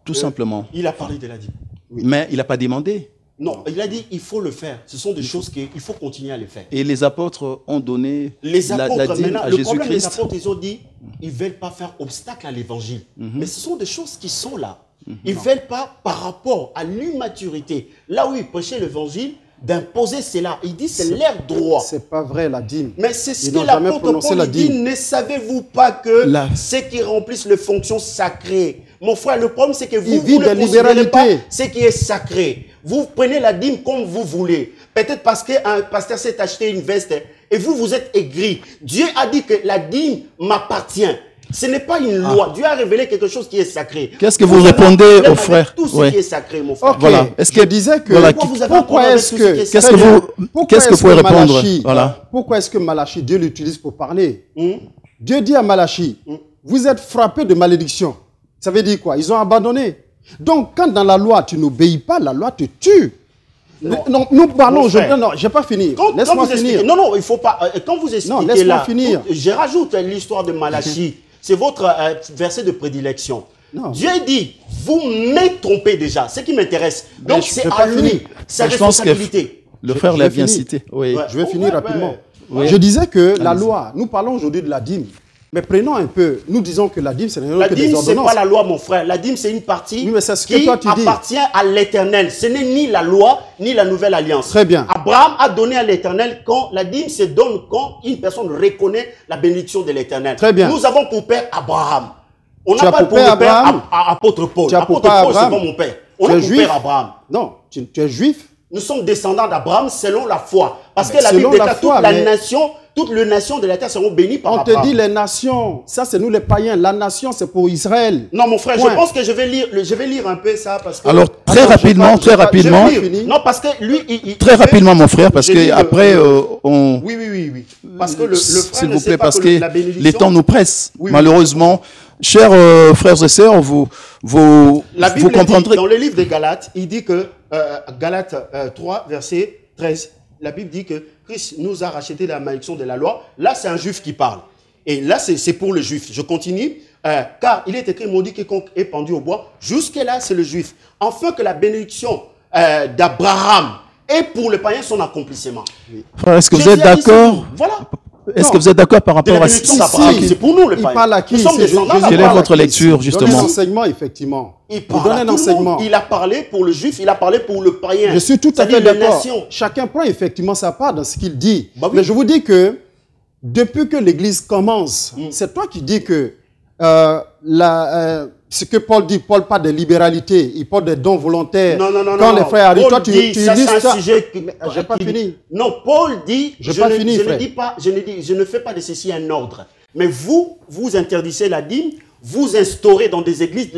Tout simplement. Il a parlé de la dîme. Oui. Mais il n'a pas demandé. Non, il a dit il faut le faire. Ce sont des choses qu'il faut continuer à les faire. Et les apôtres ont donné la dîme à Jésus-Christ. Le problème des apôtres, ils ont dit ils ne veulent pas faire obstacle à l'évangile. Mais ce sont des choses qui sont là. Ils ne veulent pas, par rapport à l'immaturité, là où ils prêchaient l'évangile, d'imposer cela. Il dit c'est leur droit. C'est pas vrai, la dîme. Mais c'est ce que l'apôtre Paul dit. Ne savez-vous pas que ceux qui remplissent les fonctions sacrées, mon frère, le problème c'est que vous ne considérez pas ce qui est sacré. Vous prenez la dîme comme vous voulez. Peut-être parce qu'un pasteur s'est acheté une veste et vous êtes aigri. Dieu a dit que la dîme m'appartient. Ce n'est pas une loi. Dieu a révélé quelque chose qui est sacré. Qu'est-ce que vous répondez aux frères? Tout ce qui est sacré, mon frère. Okay. Voilà. Est-ce que disait que pourquoi est-ce que vous pouvez répondre? Voilà. Pourquoi est-ce que Malachie, Dieu l'utilise pour parler? Dieu dit à Malachie, vous êtes frappés de malédiction. Ça veut dire quoi? Ils ont abandonné. Donc, quand dans la loi, tu n'obéis pas, la loi te tue. Non, nous parlons aujourd'hui. Non, je n'ai pas fini. Laisse-moi finir. Non, il ne faut pas. Quand vous expliquez là, je rajoute l'histoire de Malachie. C'est votre verset de prédilection. Non. Dieu dit, vous me trompez déjà. Ce qui m'intéresse. Donc, c'est à lui. Sa responsabilité. Le frère l'a bien cité. Oui. Je vais finir rapidement. Je disais que la loi, nous parlons aujourd'hui de la dîme. Mais prenons un peu, nous disons que la dîme, c'est que des ordonnances. La dîme, ce n'est pas la loi, mon frère. La dîme, c'est une partie qui appartient à l'Éternel. Ce n'est ni la loi, ni la nouvelle alliance. Très bien. Abraham a donné à l'Éternel quand la dîme se donne quand une personne reconnaît la bénédiction de l'Éternel. Très bien. Nous avons pour père Abraham. On n'a pas pour père apôtre Paul. Apôtre Paul, c'est pas mon père. On a pour père Abraham. Non, tu es juif. Nous sommes descendants d'Abraham selon la foi. Parce que la Bible déclare toute la nation de la terre seront bénies par Abraham. On te dit les nations, ça c'est nous les païens. La nation c'est pour Israël. Non mon frère, je pense que je vais lire un peu ça parce que... Alors très rapidement. Non parce que lui... Très rapidement mon frère, parce que après on... Oui. Parce que le frère s'il ne vous sait plaît, pas parce que la que bénédiction... les temps nous pressent, malheureusement. Chers frères et sœurs, vous comprendrez... Dans le livre de Galates, il dit que, Galates 3, verset 13, la Bible dit que Christ nous a racheté de la malédiction de la loi. Là, c'est un juif qui parle. Et là, c'est pour le juif. Je continue. Car il est écrit, maudit quiconque est pendu au bois. Jusque-là, c'est le juif. Enfin que la bénédiction d'Abraham est pour le païen son accomplissement. Frère, est-ce que vous êtes d'accord? Voilà. Est-ce que vous êtes d'accord par rapport à ça? C'est pour nous le païen. Il parle à qui? Nous sommes descendants. Quelle est votre lecture, justement? Il donne un enseignement, effectivement. Il donne un enseignement. Il a parlé pour le juif, il a parlé pour le païen. Je suis tout à fait d'accord. Chacun prend effectivement sa part dans ce qu'il dit. Bah oui. Mais je vous dis que depuis que l'Église commence, c'est toi qui dis que ce que Paul dit, Paul parle de libéralité, il parle des dons volontaires. Non. Quand les frères arrivent, toi tu dis ça. J'ai pas fini. Non, Paul dit, je ne ne fais pas de ceci un ordre. Mais vous interdisez la dîme vous instaurez dans des églises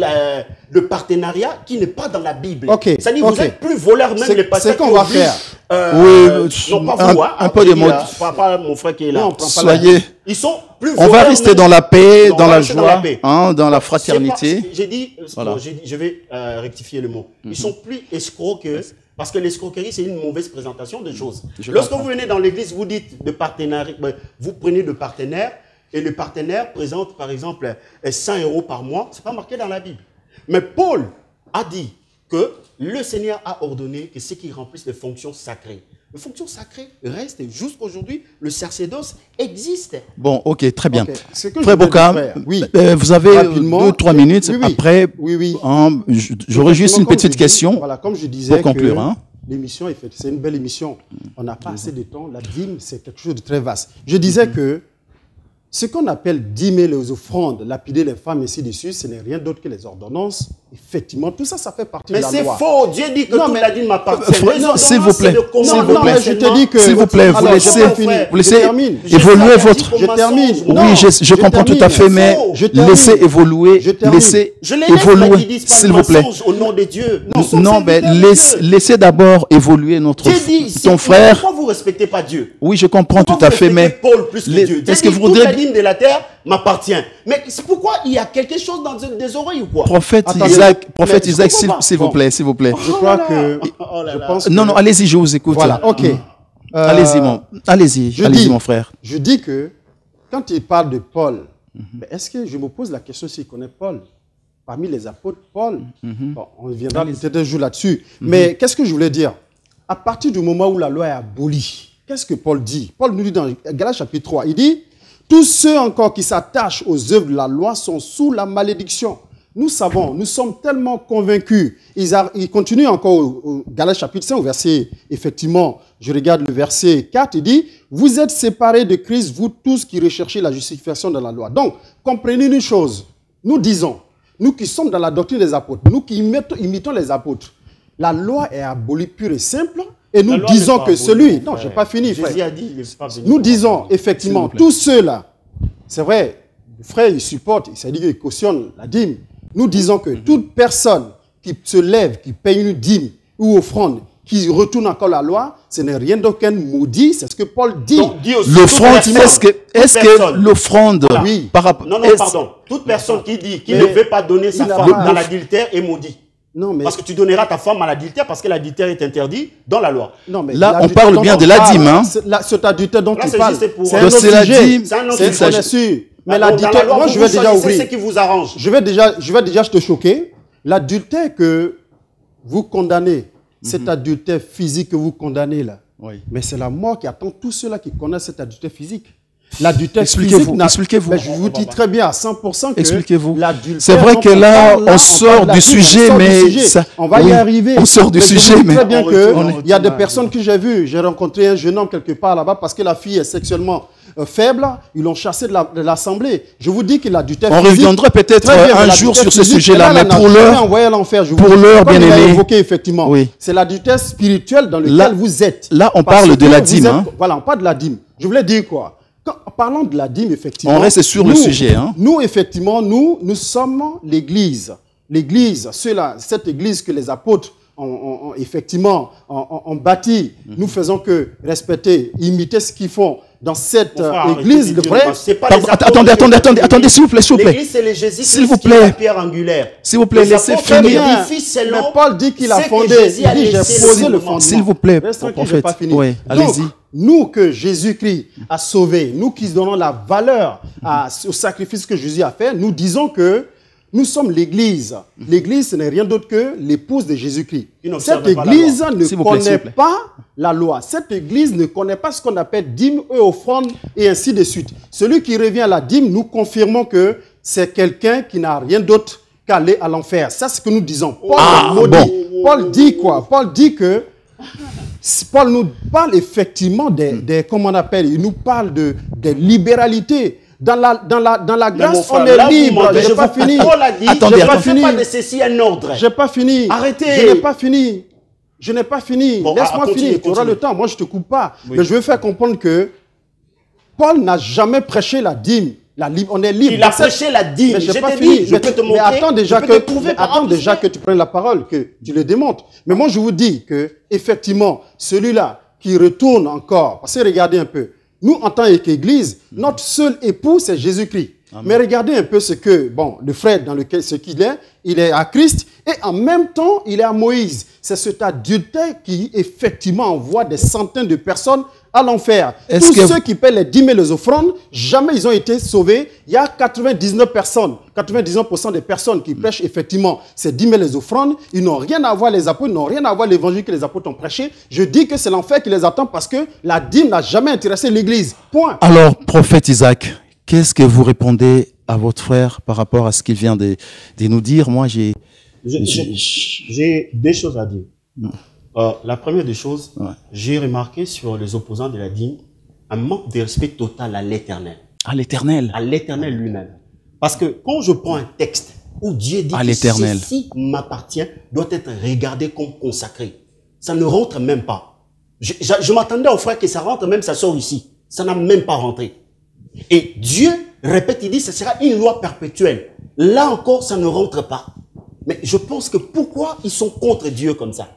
le partenariat qui n'est pas dans la Bible. Ok, C'est-à-dire que vous êtes plus voleurs même les pasteurs. C'est qu'on va faire. Non, pas vous, un peu de mots. Pas mon frère qui est là. Non, on prend pas Soyez... Ils sont plus On va voleurs rester même. dans la paix, Non, dans on va la rester joie, paix. dans la C'est fraternité. pas- J'ai dit, Voilà. bon, je vais rectifier le mot. Ils sont plus escrocs que... Parce que l'escroquerie, c'est une mauvaise présentation des choses. Lorsque vous venez dans l'église, vous dites de partenariat, vous prenez de partenaires, et le partenaire présente, par exemple, 100 € par mois. Ce n'est pas marqué dans la Bible. Mais Paul a dit que le Seigneur a ordonné que ceux qui remplissent les fonctions sacrées. Les fonctions sacrées restent, et jusqu'aujourd'hui, le sacerdoce existe. Bon, ok, très bien. Ok. Ce que je Frère voulais Boka, dire, frère, oui. vous avez Rapidement. 2-3 minutes. Oui, oui. Après, Oui. j'aurais juste une Comme petite je dis, question. Voilà, comme je disais, pour conclure, hein. l'émission est faite. C'est une belle émission. On n'a pas assez de temps. La dîme, c'est quelque chose de très vaste. Je disais que ce qu'on appelle dîmer les offrandes, lapider les femmes, ainsi de suite, ce n'est rien d'autre que les ordonnances. Effectivement, tout ça, ça fait partie Mais de la c'est loi. faux. Dieu dit que Non, toute mais- la dîme m'appartient. Les non, s'il vous ordonnances, plaît. c'est le commandement. S'il vous plaît. Non, mais je te dis que... S'il vous plaît, vous Alors, laissez- j'ai pas fini. vous laissez Je termine. évoluer votre... Je termine. Oui, Non, je comprends tout à fait, mais Je termine. laissez évoluer, Je termine. laissez Je les laisse, mais qui évoluer, disent pas s'il le vous plaît. mensonge au nom de Dieu. Non, mais laissez d'abord évoluer Dieu dit, ton frère. pourquoi vous ne respectez pas Dieu? Oui, je comprends Pourquoi tout à vous fait, mais respectez Paul plus que Dieu. Dieu est-ce que dit, vous toute la voudrez, dîme de la terre m'appartient. Mais c'est pourquoi il y a quelque chose dans des oreilles ou quoi? prophète Attendez, Isaac, mais je comprends pas. s'il vous Bon. plaît, s'il vous plaît. Je crois que... Oh là Je là. pense Non, que- non, allez-y, je vous écoute. Voilà, ok. Allez-y, je allez-y, dis- mon frère. Je dis que quand il parle de Paul, mais est-ce que je me pose la question s'il connaît Paul? Parmi les apôtres, Paul, bon, on viendra peut-être un jour là-dessus. Mais qu'est-ce que je voulais dire? À partir du moment où la loi est abolie, qu'est-ce que Paul dit? Paul nous dit dans Galates chapitre 3, il dit « Tous ceux encore qui s'attachent aux œuvres de la loi sont sous la malédiction. » Nous savons, nous sommes tellement convaincus. Ils continuent encore au Galates chapitre 5, au verset, effectivement, je regarde le verset 4, il dit « Vous êtes séparés de Christ, vous tous qui recherchez la justification de la loi. » Donc, comprenez une chose, nous disons, nous qui sommes dans la doctrine des apôtres, nous qui imitons les apôtres, la loi est abolie pure et simple, et nous La loi disons n'est pas que abolie, celui... mon Non, frère. je n'ai pas fini, frère. Jésus a dit, il n'est pas venu Nous pour disons, abolir. effectivement, S'il vous plaît. tous ceux-là, c'est vrai, le frère, il supporte, c'est-à-dire qu'il cautionne la dîme. Nous disons que toute personne qui se lève, qui paye une dîme ou offrande, qui retourne encore la loi, ce n'est rien d'autre qu'un maudit, c'est ce que Paul dit. Donc, dit aussi, L'offrande, toute personne, est-ce que personne. l'offrande, Oui. par rapport... Non, pardon. Toute personne qui dit qu'il Mais ne veut pas donner sa il a femme pas- dans l'adultère est maudit. Non, mais... Parce que tu donneras ta femme à l'adultère parce que l'adultère est interdit dans la loi. Non, mais Là, on l'adultère parle dont bien on de la parle, dîme, hein. Cet adultère dont Là, tu c'est parles, juste pour- c'est un Donc, autre c'est la sujet. dîme, c'est un autre C'est sujet. on est sûr. Mais Dans la l'adultère, loi, moi, vous je vais choisissez déjà ouvrir. ce qui vous arrange. Je vais déjà te choquer. L'adultère que vous condamnez, cet adultère physique que vous condamnez là, Oui. mais c'est la mort qui attend tous ceux-là qui connaissent cet adultère physique. L'adultère Expliquez-vous, physique n'a- expliquez-vous. Mais je vous dis très bien à 100% que Expliquez-vous. l'adultère C'est vrai dont que on là, parle, on on sort parle de la du dîme, sujet, on sort du mais sujet. ça- On va oui, y arriver. on sort du Mais je sujet, vous dis mais- très bien On que retourne. il y a des personnes que j'ai vues. J'ai rencontré un jeune homme quelque part là-bas parce que la fille est sexuellement faible. Ils l'ont chassé de l'assemblée. Je vous dis que l'adultère On physique... reviendra peut-être Très bien, un mais jour l'adultère sur ce physique, sujet-là, elle, mais elle n'a pour jamais l'heure, envoyé à l'enfer, je vous pour dis. l'heure, Comme bien il a aimé. évoqué, effectivement. Oui. C'est l'adultère spirituel dans lequel Là- vous êtes. là, on Parce parle de que la vous dîme, êtes- hein. Voilà, on parle de la dîme. Je voulais dire quoi? En parlant de la dîme, effectivement... On reste sur le sujet, hein. Nous, effectivement, nous sommes l'Église. L'Église, cette Église que les apôtres ont bâti, nous faisons que respecter, imiter ce qu'ils font dans cette Mon frère, Église arrêtez de dire vrai. parce que c'est pas Pardon, les apôtres attendez, qui- s'il vous plaît. L'église, c'est les Jésus S'il vous qui est la plaît. pierre angulaire. S'il vous plaît, Les laissez apôtres finir. édifient selon Mais Paul dit qu'il a ce que fondé. Jésus a Il dit, j'ai laissé posé le le fondement. fondement. S'il vous plaît, Reste tranquille, prophète. j'ai pas fini. Oui, Donc, allez-y. nous que Jésus-Christ a sauvés, nous qui donnons la valeur au sacrifice que Jésus a fait, nous disons que nous sommes l'Église. L'Église, ce n'est rien d'autre que l'épouse de Jésus-Christ. Qui n'observe Cette pas la Église loi. ne S'il vous plaît, s'il connaît vous plaît. pas la loi. Cette Église ne connaît pas ce qu'on appelle dîme et offrande et ainsi de suite. Celui qui revient à la dîme, nous confirmons que c'est quelqu'un qui n'a rien d'autre qu'à aller à l'enfer. Ça, c'est ce que nous disons. Paul est maudit. Paul dit quoi? Paul dit que Paul nous parle effectivement comment on appelle, il nous parle des libéralités. Dans la Mais grâce, mon frère, on est là, vous libre. mentez, Je n'ai pas vous- fini. Paul a dit, Attendez, je attendez. ne fais pas de ceci un ordre. Je n'ai pas fini. Arrêtez. Je n'ai pas fini. Je n'ai pas fini. Bon, Laisse-moi continue, finir. Tu auras continue. le temps. Moi, je ne te coupe pas. Mais je veux faire comprendre que Paul n'a jamais prêché la dîme On est libre. Il a prêché la dîme. Mais Je j'ai pas t'ai fini. dit, je peux te montrer. Mais attends déjà je peux te prouver par A plus B. que tu prennes la parole, que tu le démontres. Mais moi, je vous dis que, effectivement, celui-là qui retourne encore, parce que regardez un peu, nous, en tant qu'Église, notre seul époux, c'est Jésus-Christ. Mais regardez un peu ce que, bon, le frère dans lequel ce qu'il est, il est à Christ et en même temps, il est à Moïse. C'est cet adultère qui, effectivement, envoie des centaines de personnes à l'enfer. Tous ceux qui paient les dîmes et les offrandes, jamais ils ont été sauvés. Il y a 99% des personnes qui prêchent effectivement ces dîmes et les offrandes. Ils n'ont rien à voir, les apôtres, ils n'ont rien à voir l'évangile que les apôtres ont prêché. Je dis que c'est l'enfer qui les attend parce que la dîme n'a jamais intéressé l'Église. Point. Alors, prophète Isaac, qu'est-ce que vous répondez à votre frère par rapport à ce qu'il vient de nous dire? Moi, j'ai deux choses à dire. La première des choses, j'ai remarqué sur les opposants de la dîme un manque de respect total à l'Éternel. À l'Éternel. À l'Éternel lui-même. Parce que quand je prends un texte où Dieu dit que ceci m'appartient, doit être regardé comme consacré. Ça ne rentre même pas. Je m'attendais au frère que ça rentre, même ça sort ici. Ça n'a même pas rentré. Et Dieu répète, il dit, ce sera une loi perpétuelle. Là encore, ça ne rentre pas. Mais je pense que pourquoi ils sont contre Dieu comme ça?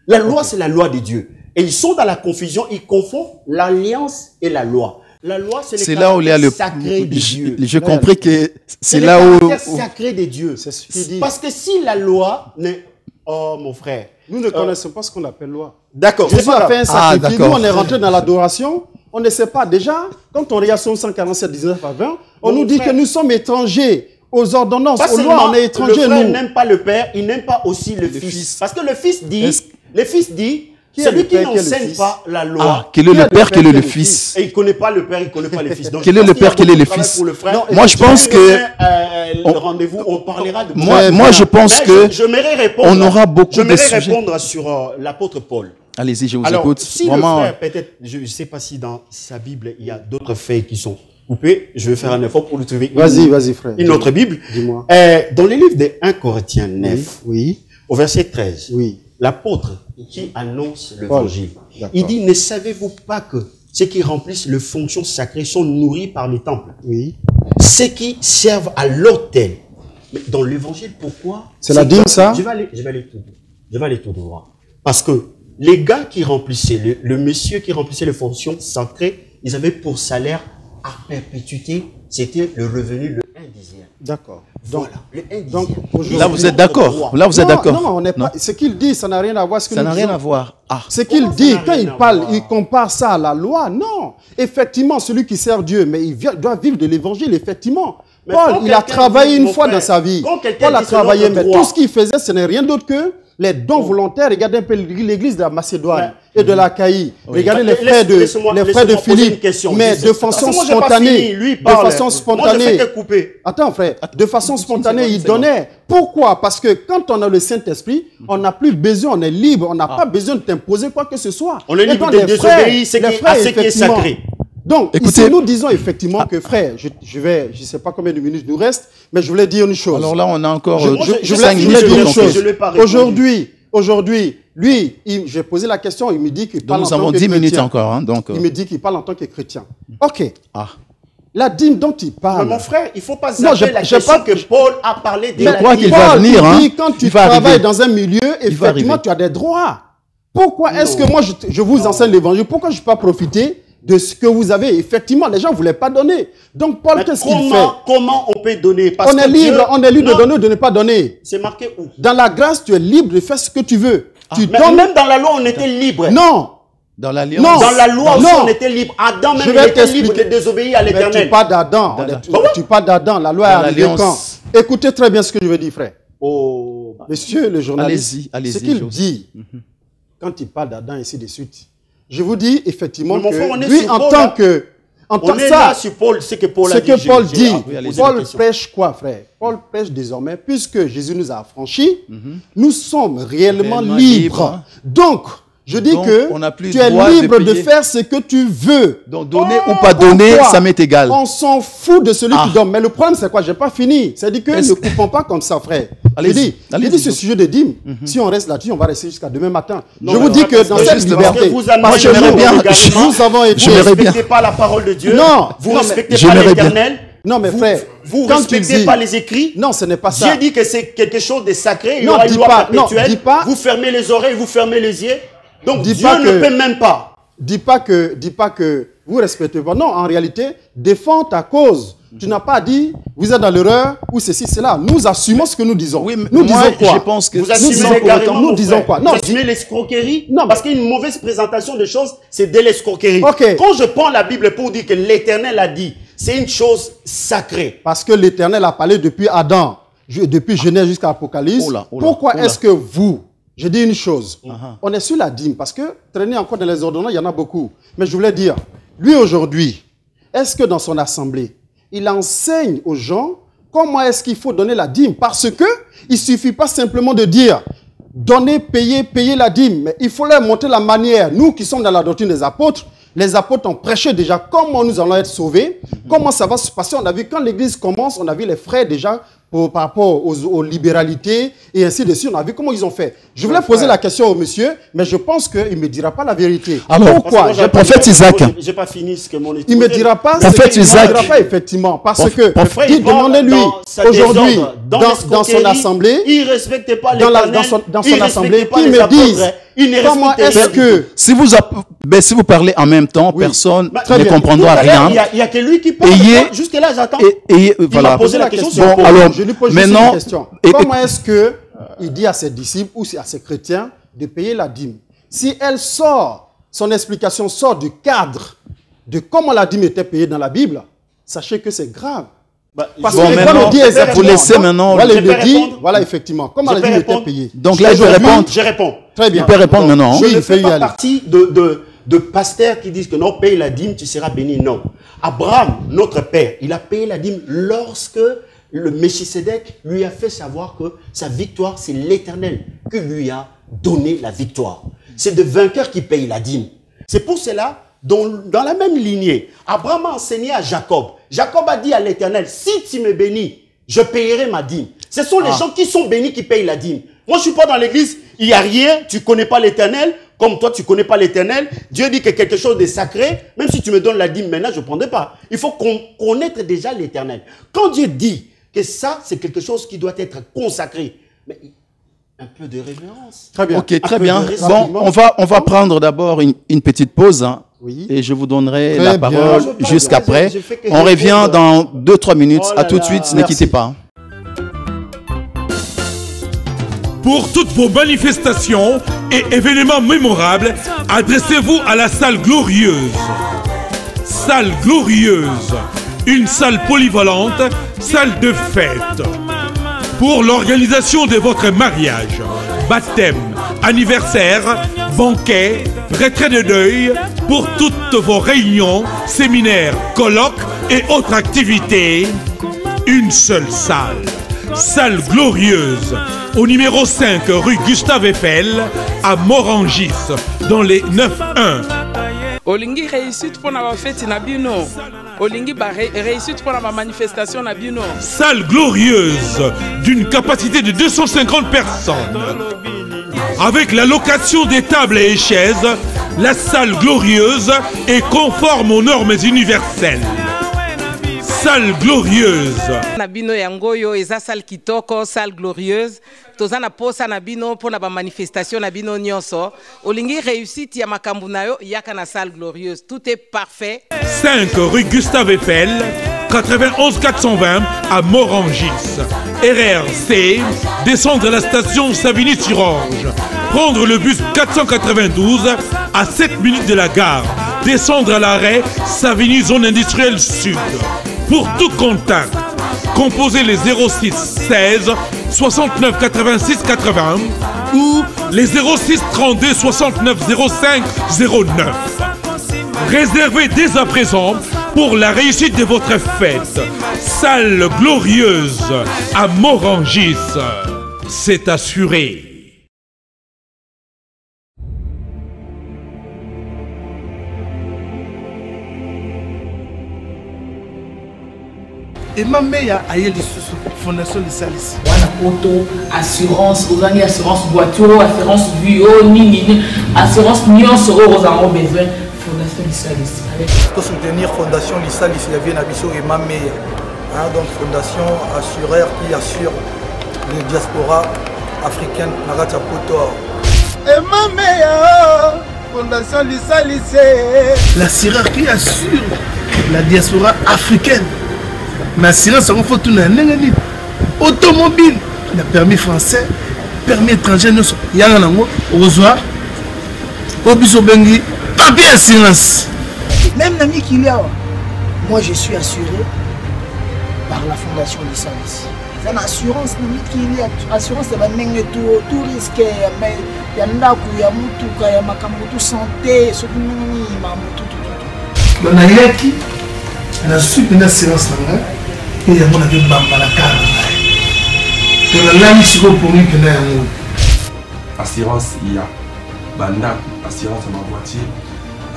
La loi, c'est la loi de Dieu. Et ils sont dans la confusion, ils confondent l'alliance et la loi. La loi, c'est le caractère sacré de Dieu. J'ai compris que c'est là où... le caractère sacré de Dieu. C'est ce qu'il dit. Parce que si la loi n'est... Oh, mon frère. Nous ne connaissons pas ce qu'on appelle loi. D'accord. Jésus a fait un sacrifice. Nous, on est rentré dans l'adoration. On ne sait pas. Déjà, quand on regarde Somme 147, 19 à 20, on nous dit que nous sommes étrangers aux ordonnances, aux lois. On est étrangers, nous. Le frère n'aime pas le Père, il n'aime pas aussi le Fils. Parce que le Fils dit, celui qui n'enseigne pas la loi. Ah, quel est le Père, quel est le Fils? Et il ne connaît pas le Père, il ne connaît pas le Fils. Donc, quel est le Père, quel est le Fils? Moi, je pense que... Le rendez-vous, on parlera de... Moi, je pense que... J'aimerais répondre... On aura beaucoup de sujets. Répondre sur l'apôtre Paul. Allez-y, je vous Alors, écoute. Si vraiment... le frère, peut-être, je ne sais pas si dans sa Bible, il y a d'autres faits qui sont coupés. Je vais faire un effort pour le trouver. Vas-y, frère. Une autre Bible. Dis-moi. Dans le livre de 1 Corinthiens 9, au verset 13, l'apôtre qui annonce l'évangile, il dit, ne savez-vous pas que ceux qui remplissent les fonctions sacrées sont nourris par les temples? Ceux qui servent à l'autel. Mais dans l'évangile, pourquoi? C'est la dîme, ça? Je vais aller tout droit. Parce que les gars qui remplissaient, le monsieur qui remplissait les fonctions sacrées, ils avaient pour salaire à perpétuité, c'était le revenu, le 1 dixième. D'accord. Voilà, le 1 dixième. Donc, là, vous êtes d'accord? Là, vous êtes d'accord? Non, on n'est pas. Ce qu'il dit, ça n'a rien à voir. Ça n'a rien à voir. Ah. Ce qu'il dit, quand il parle, il compare ça à la loi. Non. Effectivement, celui qui sert Dieu, mais il doit vivre de l'évangile, effectivement. Paul, il a travaillé une fois dans sa vie. Paul a travaillé, mais tout ce qu'il faisait, ce n'est rien d'autre que les dons volontaires. Regardez un peu l'église de la Macédoine et de l'Achaïe. Regardez les frères de Philippe. Mais de façon spontanée. De façon spontanée. Attends, frère. De façon spontanée, il donnait. Pourquoi? Parce que quand on a le Saint-Esprit, on n'a plus besoin, on est libre. On n'a pas besoin de t'imposer quoi que ce soit. On est libre de désobéir à ce qui est sacré. Donc, écoutez, ici, nous disons effectivement que, frère, je ne sais pas combien de minutes nous reste, mais je voulais dire une chose. Alors là, on a encore je voulais dire une chose. Aujourd'hui, lui, j'ai posé la question, il me dit qu'il parle en tant que chrétien. Nous avons 10 minutes encore. Hein, donc, il me dit qu'il parle en tant que chrétien. Ok. La dîme dont il parle. Mais mon frère, il ne faut pas zapper la question que Paul a parlé de la dîme. Je crois qu'il va venir. Quand tu travailles dans un milieu, effectivement, tu as des droits. Pourquoi est-ce que moi, je vous enseigne l'évangile? Pourquoi je ne peux pas profiter de ce que vous avez? Effectivement, les gens ne voulaient pas donner. Donc, Paul, qu'est-ce qu'il fait? Comment on peut donner? On est libre de donner ou de ne pas donner. C'est marqué où? Dans la grâce, tu es libre de faire ce que tu veux. Mais même dans la loi, on était libre. Non. Dans la loi aussi, on était libre. Adam même était libre de désobéir à l'Éternel. Mais tu parles d'Adam. Tu parles d'Adam. La loi est arrivée quand? Écoutez très bien ce que je veux dire, frère. Monsieur le journaliste, ce qu'il dit, quand il parle d'Adam, ainsi de suite, je vous dis effectivement que lui, en tant que... On est là sur Paul, ce que Paul a dit. Ce que Paul dit, Paul prêche quoi, frère? Paul prêche désormais, puisque Jésus nous a affranchis, nous sommes réellement libres. Donc, je dis que tu es libre de faire ce que tu veux. Donc, donner ou pas donner, ça m'est égal. On s'en fout de celui qui donne. Mais le problème, c'est quoi? Je n'ai pas fini. C'est-à-dire que ne coupons pas comme ça, frère. Je dis ce sujet de dîmes. Si on reste là-dessus, on va rester jusqu'à demain matin. Je vous dis que dans cette liberté, vous n'avez nous avons été... Vous ne respectez pas la parole de Dieu. Non. Vous ne respectez pas l'Éternel. Non, mais frère, vous quand respectez pas les écrits. Non, ce n'est pas ça. Dieu dit que c'est quelque chose de sacré. Il y Non, aura une dis loi pas, perpétuelle. non, dis pas. Vous fermez les oreilles, vous fermez les yeux. Donc Dis Dieu pas ne que- peut même pas. Dis pas que vous respectez pas. Non, en réalité, défends ta cause. Tu n'as pas dit, vous êtes dans l'erreur, ou ceci, cela. Nous assumons ce que nous disons. Oui, mais nous moi, disons quoi? je pense que Vous nous assumez disons pour carrément, autant, nous mon disons frère. quoi? Vous Non, assumez l'escroquerie. Non, mais- Parce qu'une mauvaise présentation des choses, c'est de l'escroquerie. Ok. Quand je prends la Bible pour dire que l'Éternel a dit, c'est une chose sacrée. parce que l'Éternel a parlé depuis Adam, depuis Genèse jusqu'à Apocalypse. Oh là, oh là, Pourquoi oh là. est-ce que vous, je dis une chose, on est sur la dîme, parce que traîner encore dans les ordonnances, il y en a beaucoup. Mais je voulais dire, lui aujourd'hui, est-ce que dans son assemblée, il enseigne aux gens comment est-ce qu'il faut donner la dîme? Parce que il ne suffit pas simplement de dire donner, payer la dîme, mais il faut leur montrer la manière. Nous qui sommes dans la doctrine des apôtres, les apôtres ont prêché déjà comment nous allons être sauvés, comment ça va se passer. On a vu quand l'église commence, on a vu les frères déjà par rapport aux libéralités et ainsi de suite. On a vu comment ils ont fait. Je voulais poser la question au monsieur, mais je pense qu'il ne me dira pas la vérité. Alors, pourquoi? prophète Isaac. J'ai pas fini ce que mon Il ne me dira pas Prophète il ne me Isaac. dira pas effectivement. Parce que, Frère, il parle demandez-lui dans sa aujourd'hui, désordre, dans son l'escroquerie, assemblée, il ne respectait pas dans l'Éternel, son il assemblée, respectait pas qu'il les me apôtres, dise il ne comment respectait est-ce pas. que... Si vous parlez en même temps, Oui. personne très ne bien. comprendra Tout à l'heure, rien. Il n'y a que lui qui parle. Ayez- Jusque-là, j'attends. Et Il voilà. m'a posé la question sur Bon, le pont. alors, Je lui pose juste maintenant, une question. et- Comment est-ce que il dit à ses disciples ou à ses chrétiens de payer la dîme? Si elle sort, son explication sort du cadre de comment la dîme était payée dans la Bible, sachez que c'est grave. Parce Bon, que maintenant, l'école nous dit exactement. vous laissez Donc, maintenant- Voilà, Je il peux le dit. répondre Voilà, effectivement. Comment Je la peux dîme était répondre payée. Donc là, il peut Aujourd'hui, répondre. Je réponds. Très bien. Il peut répondre maintenant. Je Oui, ne il peut fais y pas aller. partie de pasteurs qui disent que non, paye la dîme, tu seras béni. Non. Abraham, notre père, il a payé la dîme lorsque le Melchisédek lui a fait savoir que sa victoire, c'est l'Éternel qui lui a donné la victoire. C'est de vainqueurs qui payent la dîme. C'est pour cela, dans la même lignée, Abraham a enseigné à Jacob. Jacob a dit à l'Éternel, si tu me bénis, je payerai ma dîme. Ce sont les gens qui sont bénis qui payent la dîme. Moi, je ne suis pas dans l'église, il n'y a rien, tu ne connais pas l'Éternel, comme toi, tu ne connais pas l'Éternel. Dieu dit que quelque chose de sacré, même si tu me donnes la dîme maintenant, je ne prendrai pas. Il faut connaître déjà l'Éternel. Quand Dieu dit que ça, c'est quelque chose qui doit être consacré, mais un peu de révérence. Très bien. Ok, très peu bien. de respect. Bon, on va prendre d'abord une petite pause. Hein, Oui. et je vous donnerai Très la bien. parole Je parle, jusqu'après. je fais que On revient répondre. dans 2-3 minutes. Oh À là tout de là. suite, ne Merci. quittez pas. Pour toutes vos manifestations et événements mémorables, adressez-vous à la salle glorieuse. Salle glorieuse, une salle polyvalente, salle de fête. Pour l'organisation de votre mariage, baptême, anniversaire, banquet, retrait de deuil, pour toutes vos réunions, séminaires, colloques et autres activités, une seule salle. Salle glorieuse, au numéro 5 rue Gustave Eiffel, à Morangis, dans les 9-1. olingi réussite pour la fête na bino olingi réussite pour la manifestation na bino. Salle glorieuse, d'une capacité de 250 personnes. Avec la location des tables et chaises, la salle glorieuse est conforme aux normes universelles. Salle glorieuse. Na bino yango yo eza salle kitoko, salle glorieuse. Toza na posa na bino pour la manifestation na bino nyonso. Olingi réussite ya makambu na yo yaka na salle glorieuse. Tout est parfait. 5 rue Gustave Eiffel, 91 420 à Morangis. RRC, descendre à la station Savigny-sur-Orge. Prendre le bus 492 à 7 minutes de la gare. Descendre à l'arrêt Savigny Zone Industrielle Sud. Pour tout contact, composez les 06 16 69 86 80 ou les 06 32 69 05 09. Réservez dès à présent pour la réussite de votre fête. Salle glorieuse à Morangis. C'est assuré. emameya aye lisusu fondation lisalisi wana poto assurance ozangi assurance voiture assurance bio nini assurance nyonso oyo ozango besoin fondation lisalisi kosoutenir fondation lisalisi ya vie na biso emameya Hein, donc fondation assureur qui assure les diasporas africaines Nagata Poto. Et ma meilleure fondation Lisa. L'assureur qui assure la diaspora africaine. Mais assurance on faut tout n'importe automobile, le permis français, permis étranger, nous sommes au revoir. Au biso bengi, papier assurance. Même Nami Kilia, moi je suis assuré par la fondation Lisa. C'est une assurance Nami Kilia, assurance de tout risque, mais il y a ndaku, il y a mutuka, il y a makamutu santé, ce qui tout. Dans la yaki, on a su une assurance là. Il y a mon avis bamba la carte. Dans la lame, si vous pouvez que nous assurance, il y a banda, assurance à ma voiture,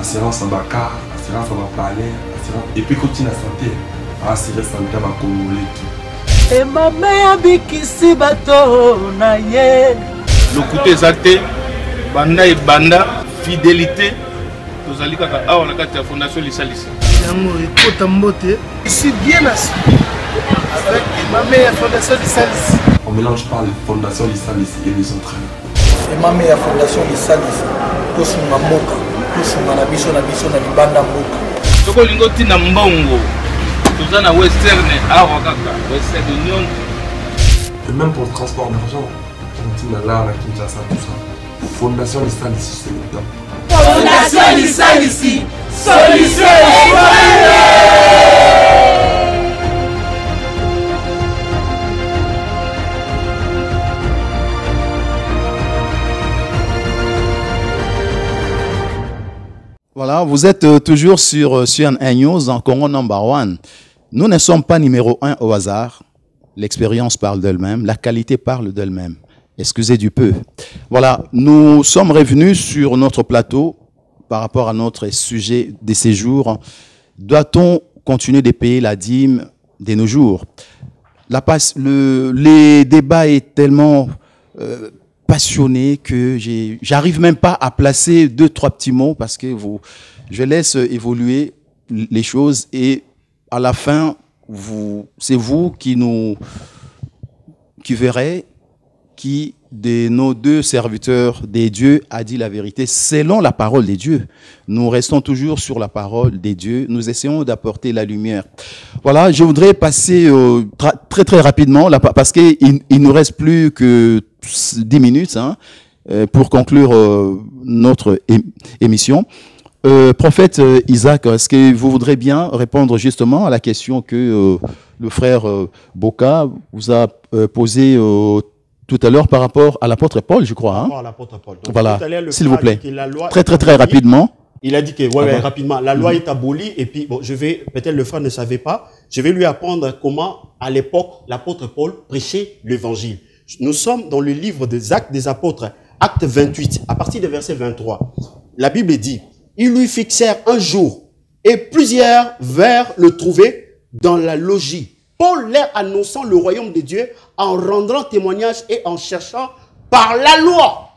assurance à ma car, assurance à ma palais, assurance. Et puis continue la santé, assurance santé à ma communauté. Et ma mère bikisi bato na ye. Le côté zate, banda et banda, fidélité. Nous allons à la fondation Lisa. Je suis bien assuré avec ma meilleure fondation Lisa. On mélange pas les fondations Lisa et les autres. Et ma meilleure fondation Lisa, tous sont ma moka, tous sont ma biso na libanda moka. Soko lingoti na mbongo, tous na western awakaka, western union. Et même pour le transport d'argent, on est là, à Kinshasa, tout ça. Fondation Lisa, c'est le top. Fondation Lisa ici, solution Voilà, vous êtes toujours sur CNN News en Congo number 1. Nous ne sommes pas numéro 1 au hasard. L'expérience parle d'elle-même, la qualité parle d'elle-même. Excusez du peu. Voilà, nous sommes revenus sur notre plateau par rapport à notre sujet de séjour. Doit-on continuer de payer la dîme de nos jours? Les débats est tellement passionné que j'arrive même pas à placer 2-3 petits mots parce que je laisse évoluer les choses et à la fin, c'est vous qui verrez qui de nos deux serviteurs des dieux a dit la vérité selon la parole des dieux. Nous restons toujours sur la parole des dieux. Nous essayons d'apporter la lumière. Voilà, je voudrais passer très rapidement là, parce qu'il nous reste plus que 10 minutes hein, pour conclure notre émission. Prophète Isaac, est-ce que vous voudrez bien répondre justement à la question que le frère Boka vous a posée tout à l'heure par rapport à l'apôtre Paul, je crois. Par rapport à l'apôtre Paul. Donc, voilà, s'il vous plaît. Très rapidement. Il a dit que, rapidement, la loi est abolie. Et puis, bon, peut-être le frère ne savait pas, je vais lui apprendre comment, à l'époque, l'apôtre Paul prêchait l'évangile. Nous sommes dans le livre des Actes des Apôtres, acte 28, à partir du verset 23. La Bible dit, ils lui fixèrent un jour et plusieurs vinrent le trouver dans la logis. Paul leur annonçant le royaume de Dieu en rendant témoignage et en cherchant par la loi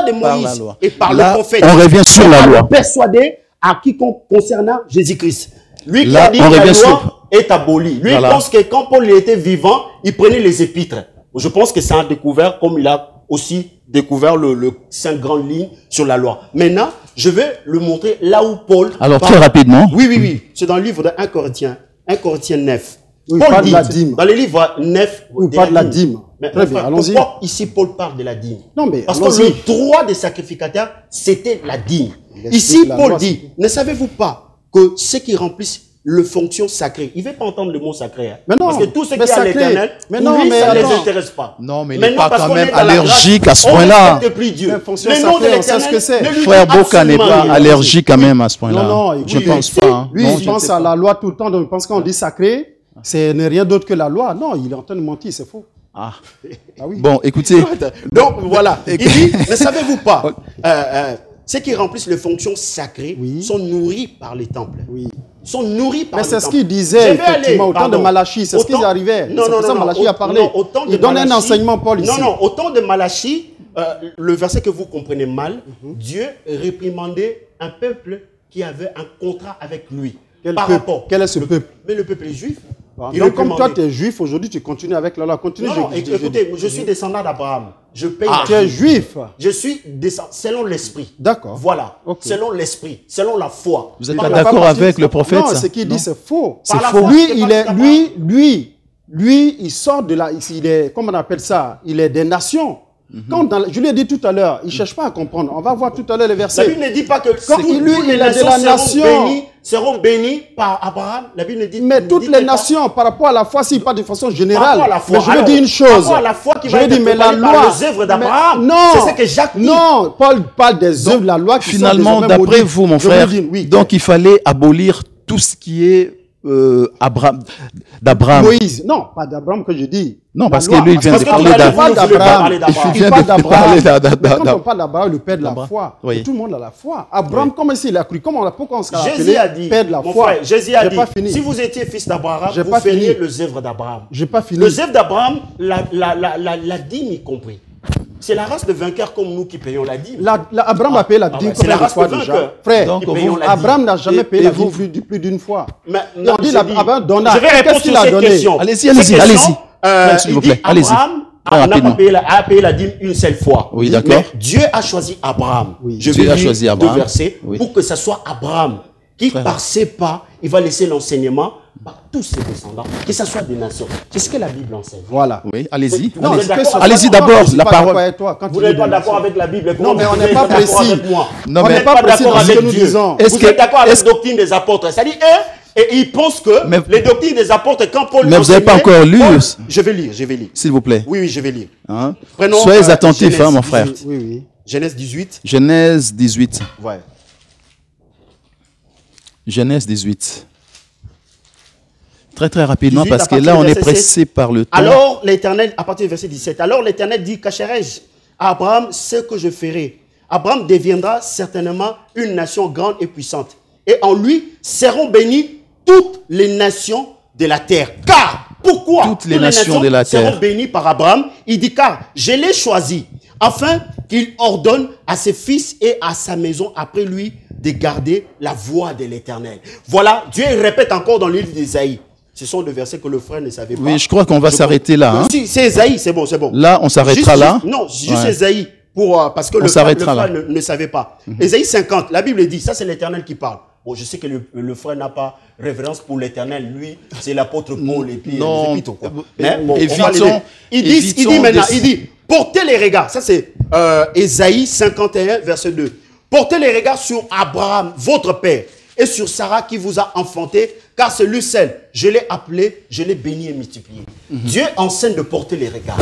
de Moïse et par le prophète. On revient sur la loi. Persuadé à quiconque concernant Jésus-Christ. Lui qui a dit que la loi est abolie. Lui il pense que quand Paul était vivant, il prenait les épîtres. Je pense que ça a découvert, comme il a aussi découvert le 5 grandes lignes sur la loi. Maintenant, je vais le montrer là où Paul... Alors très rapidement. Oui. C'est dans le livre de 1 Corinthiens 9. Oui, Paul dit, de la dîme. dans le livre 9, il parle de la dîme. Mais très bien, allons-y. Pourquoi ici Paul parle de la dîme? Non, mais parce que le droit des sacrificateurs, c'était la dîme. Ici, Paul dit, ne savez-vous pas que ceux qui remplissent le fonction sacrée, il ne veut pas entendre le mot sacré. Hein. Mais non, parce que tout ce qui est à l'éternel, lui, ça ne les intéresse pas. Non, mais il n'est pas quand même allergique à ce point-là. Le nom de l'éternel, frère Boka n'est pas allergique quand même à ce point-là. Non, je ne pense pas. Lui, il pense à la loi tout le temps, donc il pense qu'on dit sacré, ce n'est rien d'autre que la loi. Non, il est en train de mentir, c'est faux. Ah oui. Bon, écoutez. Donc, voilà. Il dit, ne savez-vous pas, ceux qui remplissent les fonctions sacrées sont nourris par les temples. Sont nourris par les temples. Mais c'est ce qu'il disait, effectivement, au temps de Malachie. C'est ce qu'il arrivait. Non, c'est pour ça que Malachie a parlé. Il donne un enseignement, Paul, ici. Non, au temps de Malachie, le verset que vous comprenez mal, Dieu réprimandait un peuple qui avait un contrat avec lui. Quel est ce peuple? Mais le peuple est juif. Donc, comme toi, tu es juif, aujourd'hui, tu continues avec la loi. Continue. Non, écoutez, je suis descendant d'Abraham. Je paye. Tu es juif. Je suis descendant selon l'esprit. D'accord. Voilà. Okay. Selon l'esprit, selon la foi. Vous n'êtes pas d'accord avec le prophète? Non, ce qu'il dit, c'est faux. C'est faux. Lui, il sort de la... Il est, comment on appelle ça? Il est des nations. Je lui ai dit tout à l'heure, il ne cherche pas à comprendre. On va voir tout à l'heure les versets. La Bible ne dit pas que quand toutes les nations seront bénies par Abraham. La Bible ne dit mais toutes les nations, par rapport à la foi, s'il parle de façon générale. Mais je veux dire une chose. Par rapport à la foi qui va être préparée par les œuvres d'Abraham. Non, c'est ce que Jacques dit. Non, Paul parle des œuvres de la loi qui finalement, d'après vous, mon frère, donc il fallait abolir tout ce qui est d'Abraham. Moïse, non, pas d'Abraham que je dis. Non, parce que lui, il vient de parler d'Abraham. Il vient de parler d'Abraham. Quand on parle d'Abraham, le père de la foi, tout le monde a la foi. Abraham, comment est-ce qu'il a cru? Pourquoi on se Jésus a dit, père de la foi? Jésus a dit, si vous étiez fils d'Abraham, vous feriez les œuvres d'Abraham. J'ai pas fini. Les œuvres d'Abraham, la dîme y compris. C'est la race de vainqueurs comme nous qui payons la dîme. Abraham a payé la dîme combien de fois déjà? Frère, Abraham n'a jamais payé la dîme plus d'une fois. On dit Abraham donna. Je vais répondre sur cette question. Allez-y. S'il vous plaît, allez-y. Abraham n'a pas payé la dîme une seule fois. Oui, d'accord. Mais Dieu a choisi Abraham. Je vais lire deux versets pour que ce soit Abraham qui, par ses pas, il va laisser l'enseignement par tous ses descendants, que ce soit des nations. C'est ce que la Bible enseigne. Voilà. Oui, allez-y. Allez-y d'abord, la parole. Vous n'êtes pas d'accord avec la Bible. Non, mais on n'est pas précis. On n'est pas d'accord avec Dieu. Vous êtes d'accord avec la doctrine des apôtres. C'est-à-dire, et ils pensent que les doctrines des apôtres, quand Paul... Mais vous n'avez pas encore lu. Je vais lire. S'il vous plaît. Oui, je vais lire. Soyez attentifs, mon frère. Oui. Genèse 18. Genèse 18. Ouais. Genèse 18. Très rapidement, parce que là, on est pressé par le temps. Alors, l'Éternel, à partir du verset 17, alors l'Éternel dit, cacherai-je à Abraham ce que je ferai. Abraham deviendra certainement une nation grande et puissante. Et en lui seront bénies toutes les nations de la terre. Car, pourquoi toutes les nations de la terre seront bénies par Abraham? Il dit, car je l'ai choisi, afin qu'il ordonne à ses fils et à sa maison après lui de garder la voie de l'Éternel. Voilà, Dieu répète encore dans le livre d'Ésaïe. Ce sont des versets que le frère ne savait pas. Oui, je crois qu'on va s'arrêter là. Si, c'est Ésaïe, c'est bon. Là, on s'arrêtera là. Non, juste Ésaïe, parce que le frère ne savait pas. Ésaïe 50, la Bible dit, ça c'est l'Éternel qui parle. Bon, je sais que le frère n'a pas révérence pour l'Éternel. Lui, c'est l'apôtre Paul et puis non, les épîtres. Mais bon, il dit, portez les regards. Ça c'est Ésaïe 51, verset 2. Portez les regards sur Abraham, votre père, et sur Sarah qui vous a enfanté, car c'est lui seul. Je l'ai appelé, je l'ai béni et multiplié. Dieu enseigne de porter les regards.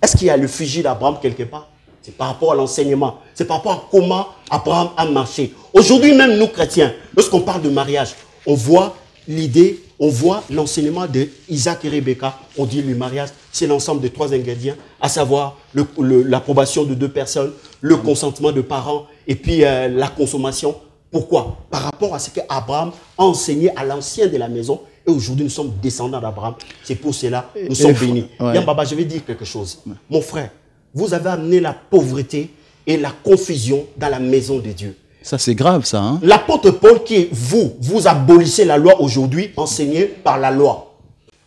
Est-ce qu'il y a le fusil d'Abraham quelque part? C'est par rapport à l'enseignement. C'est par rapport à comment Abraham a marché. Aujourd'hui même, nous chrétiens, lorsqu'on parle de mariage, on voit l'idée, on voit l'enseignement d'Isaac et Rebecca. On dit le mariage, c'est l'ensemble de 3 ingrédients, à savoir l'approbation de 2 personnes, le consentement de parents et puis la consommation. Pourquoi? Par rapport à ce qu'Abraham a enseigné à l'ancien de la maison. Et aujourd'hui, nous sommes descendants d'Abraham. C'est pour cela que nous sommes bénis. Yambaba, je vais dire quelque chose. Mon frère, vous avez amené la pauvreté et la confusion dans la maison de Dieu. Ça, c'est grave, ça. Hein? L'apôtre Paul, qui est vous abolissez la loi aujourd'hui, enseigné par la loi.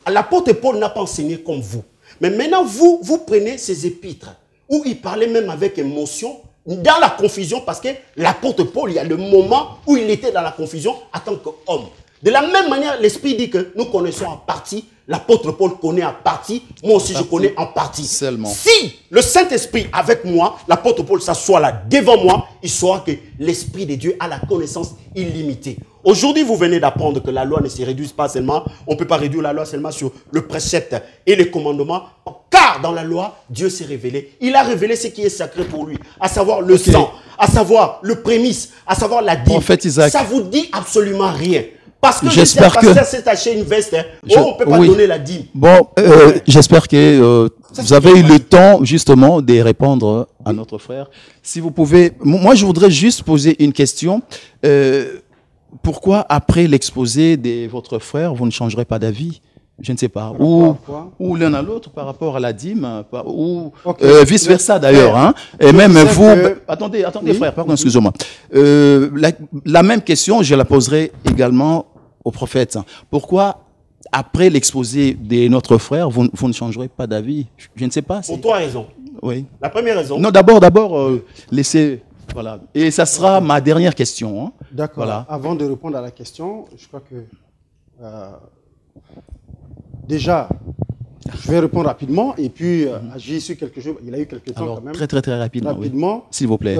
L'apôtre Paul n'a pas enseigné comme vous. Mais maintenant, vous prenez ces épîtres, où il parlait même avec émotion, dans la confusion, parce que l'apôtre Paul, il y a le moment où il était dans la confusion en tant qu'homme. De la même manière, l'Esprit dit que nous connaissons en partie, l'apôtre Paul connaît en partie, moi aussi je connais en partie. Seulement. Si le Saint-Esprit avec moi, l'apôtre Paul s'assoit là devant moi, il saura que l'Esprit de Dieu a la connaissance illimitée. Aujourd'hui, vous venez d'apprendre que la loi ne se réduit pas seulement, on ne peut pas réduire la loi seulement sur le précepte et les commandements, car dans la loi, Dieu s'est révélé. Il a révélé ce qui est sacré pour lui, à savoir le sang, à savoir le prémisse, à savoir la dîme. Ça vous dit absolument rien. Parce que j'espère que s'est acheté une veste, on ne peut pas donner la dîme. Bon, j'espère que vous avez eu le temps justement de répondre à notre frère. Si vous pouvez, moi je voudrais juste poser une question. Pourquoi après l'exposé de votre frère, vous ne changerez pas d'avis? Je ne sais pas. Ou l'un à l'autre par rapport à la dîme, ou vice-versa d'ailleurs. Hein. Et même vous... Attendez frère, pardon, excusez-moi. La même question, je la poserai également au prophète. Pourquoi après l'exposé de notre frère, vous ne changerez pas d'avis. Je ne sais pas. Pour trois raisons. Oui. La première raison. Non, d'abord, laissez... Voilà. Et ça sera ma dernière question. Hein. D'accord. Voilà. Avant de répondre à la question, je crois que déjà, je vais répondre rapidement et puis agir sur quelque chose. Il a eu quelques temps quand même. Très rapidement. Rapidement. Oui. S'il vous plaît.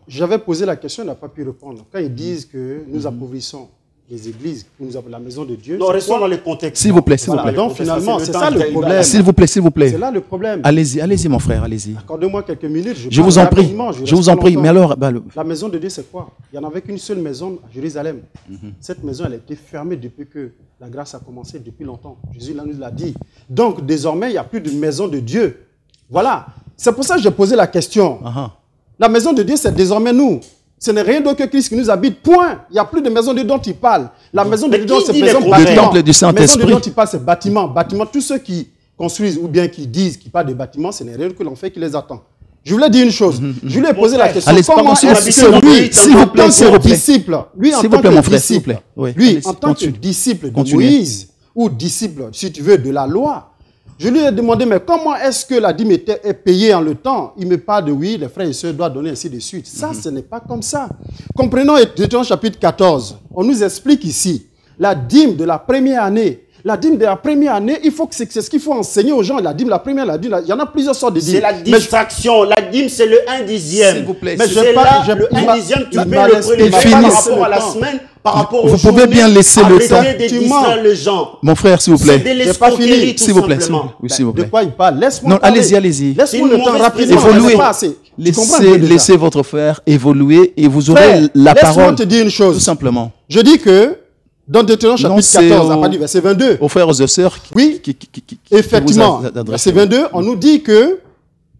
J'avais posé la question, il n'a pas pu répondre. Quand ils disent que nous appauvrissons les églises, nous avons la maison de Dieu. Non, restons dans les contextes. S'il vous plaît, s'il vous plaît. Donc finalement, c'est ça le problème. S'il vous plaît. C'est là le problème. Allez-y, mon frère, allez-y. Accordez-moi quelques minutes. Je vous en prie. Je vous en prie. Mais alors, la maison de Dieu, c'est quoi? Il n'y en avait qu'une seule maison à Jérusalem. Cette maison, elle a été fermée depuis que la grâce a commencé, depuis longtemps. Jésus nous l'a dit. Donc désormais, il n'y a plus de maison de Dieu. Voilà. C'est pour ça que j'ai posé la question. La maison de Dieu, c'est désormais nous. Ce n'est rien d'autre que Christ qui nous habite. Point. Il n'y a plus de maison de Dieu dont il parle. La maison de Dieu, c'est maison bâtiment. Le temple du Saint-Esprit. Maison de Dieu dont il parle, c'est bâtiment. Bâtiment. Tous ceux qui construisent ou bien qui disent qu'ils parlent de bâtiment, ce n'est rien que l'enfer qui les attend. Je voulais dire une chose. Je lui ai posé la question. Comment est-ce que lui, en tant que disciple, lui en tant que disciple, lui en tant que disciple de Moïse ou disciple, si tu veux, de la loi, je lui ai demandé, mais comment est-ce que la dîme est payée en le temps? Il me parle de oui, les frères et sœurs doivent donner ainsi de suite. Ça, ce n'est pas comme ça. Comprenons Deutéronome chapitre 14. On nous explique ici, la dîme de la première année. La dîme de la première année, il faut que c'est ce qu'il faut enseigner aux gens. La dîme, la première, la dîme, il y en a plusieurs sortes de dîmes. C'est la distraction. La dîme, c'est le 1/10. S'il vous plaît. Mais c'est là, le 1/10, tu peux le prélever par rapport à la semaine, par rapport aux vous pouvez bien laisser le temps. Distraire les gens. Mon frère, s'il vous plaît. C'est de l'escroquerie, tout s'il vous plaît. De quoi il parle? Laisse-moi non, allez-y. Laisse-moi le temps rapidement. Évoluer. Laissez votre frère évoluer et vous aurez la parole. Laisse-moi te dire une chose. Tout simplement. Je dis que dans Deutéronome chapitre 14, à partir du verset 22. Aux frères et sœurs. Oui, effectivement. Verset 22, on nous dit que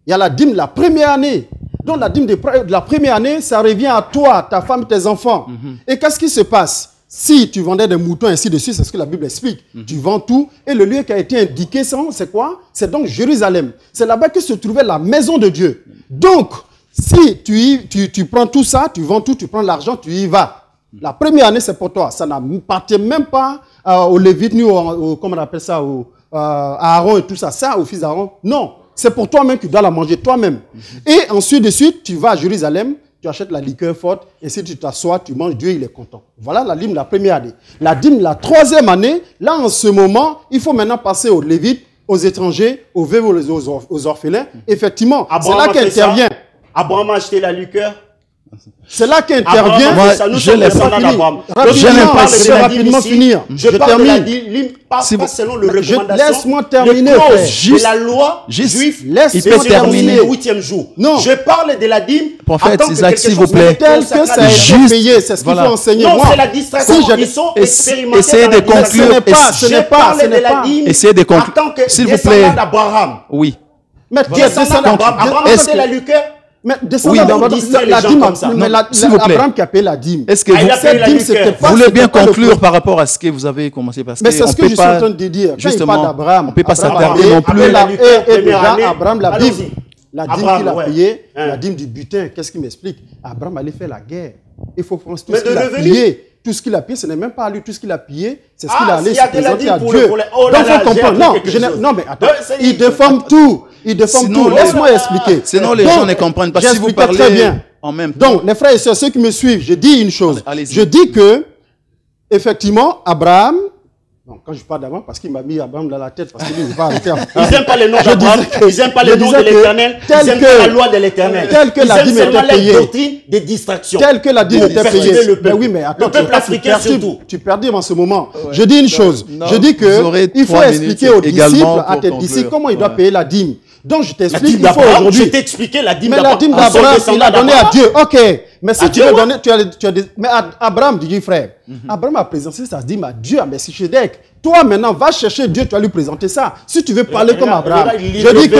il y a la dîme de la première année. Donc la dîme de la première année, ça revient à toi, ta femme, tes enfants. Et qu'est-ce qui se passe? Si tu vendais des moutons, ainsi de suite, c'est ce que la Bible explique. Tu vends tout. Et le lieu qui a été indiqué, c'est quoi? C'est donc Jérusalem. C'est là-bas que se trouvait la maison de Dieu. Donc, si tu prends tout ça, tu vends tout, tu prends l'argent, tu y vas. La première année, c'est pour toi. Ça n'appartient même pas aux Lévites, ni comment on appelle ça, à Aaron et tout ça. Ça, au fils d'Aaron, non. C'est pour toi-même que tu dois la manger toi-même. Et ensuite de suite, tu vas à Jérusalem, tu achètes la liqueur forte, et si tu t'assois, tu manges, Dieu, il est content. Voilà la dîme de la première année. La dîme de la troisième année, là, en ce moment, il faut maintenant passer aux Lévites, aux étrangers, aux veuves, aux orphelins. Effectivement, c'est là qu'intervient. Abraham a acheté la liqueur. C'est là qu'intervient. Moi, je l'ai rapidement finir. Je termine. Pas selon le recommandation. Laisse-moi terminer. De la loi juive, laisse-moi terminer le 8e jour. Non. Je parle de la dîme. Prophète Isaac, s'il vous plaît. Tel que ça a été payé, c'est ce qu'il faut enseigner. Non, c'est la distraction. Ils sont expérimentés. Essayez de conclure. Ce n'est pas. Essayez de conclure. S'il vous plaît. D'Abraham. Oui. Mais descendant d'Abraham. Abraham a fait la liqueur. Mais descendant la dîme, Abraham qui a payé la dîme. Est-ce que vous voulez bien conclure par rapport à ce que vous avez commencé? Mais c'est ce que je suis en train de dire. Justement, on ne peut pas s'attarder non plus. Et déjà, Abraham, la dîme qu'il a payée, la dîme du butin, qu'est-ce qu'il m'explique? Abraham allait faire la guerre. Il faut prendre tout ce qu'il a pillé. Tout ce qu'il a pillé, ce n'est même pas à lui. Tout ce qu'il a pillé, c'est ce qu'il a allé se présenter à Dieu. Donc, on comprend. Non, mais attends. Il déforme tout. Il déforme tout. Laisse-moi expliquer. Sinon, les gens ne comprennent pas. Si vous parlez très bien. En même temps. Donc, les frères et sœurs, ceux qui me suivent, je dis une chose. Je dis que, effectivement, Abraham, non, quand je parle d'Abraham, parce qu'il m'a mis Abraham dans la tête, parce qu'il ne veut pas arrêter. Ils n'aiment pas les noms d'Abraham, ils n'aiment pas les noms de l'Éternel, ils n'aiment pas la loi de l'Éternel. Tel que la dîme était payée. Des distractions. Tel que la dîme était payée. Mais oui, mais attends, le peuple africain surtout. Tu perdis en ce moment. Je dis une chose. Je dis que il faut expliquer aux disciples, à tes disciples, comment ils doivent payer la dîme. Donc je t'explique qu'il faut aujourd'hui. Je t'ai expliqué la dîme d'Abraham. Mais la dîme d'Abraham, il a donné à Dieu. Ok. Mais si tu veux donner, mais Abraham, dis frère, Abraham a présenté sa dîme à Dieu, à Melchisedec. Toi maintenant, va chercher Dieu, tu vas lui présenter ça. Si tu veux parler comme Abraham, je dis que.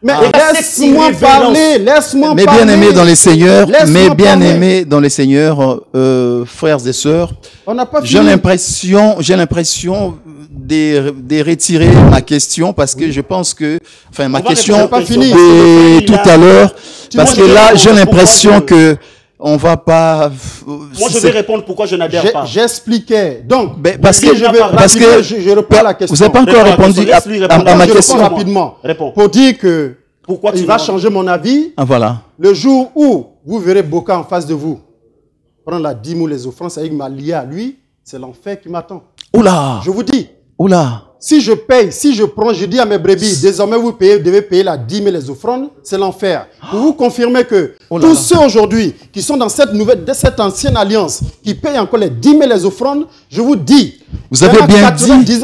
Mais laisse-moi parler, laisse-moi parler. Mes bien-aimés dans les Seigneurs, mes bien-aimés dans les Seigneurs, frères et sœurs, j'ai l'impression de retirer ma question parce que je pense que, enfin ma question de tout à l'heure, parce que là j'ai l'impression que on va pas... Moi, je vais répondre pourquoi je n'adhère pas. J'expliquais. Donc, parce que je reprends la question. Vous n'avez pas encore répondu à ma question. Je réponds rapidement. Pour dire que il va changer mon avis. Ah, voilà. Le jour où vous verrez Boka en face de vous prendre la dîme ou les offrandes avec ma liée à lui, c'est l'enfer qui m'attend. Oula! Je vous dis. Oula! Si je paye, si je prends, je dis à mes brebis, désormais vous devez payer la dîme et les offrandes, c'est l'enfer. Pour vous confirmer que tous ceux aujourd'hui qui sont dans cette ancienne alliance, qui payent encore les dîmes et les offrandes, je vous dis, vous avez bien dit,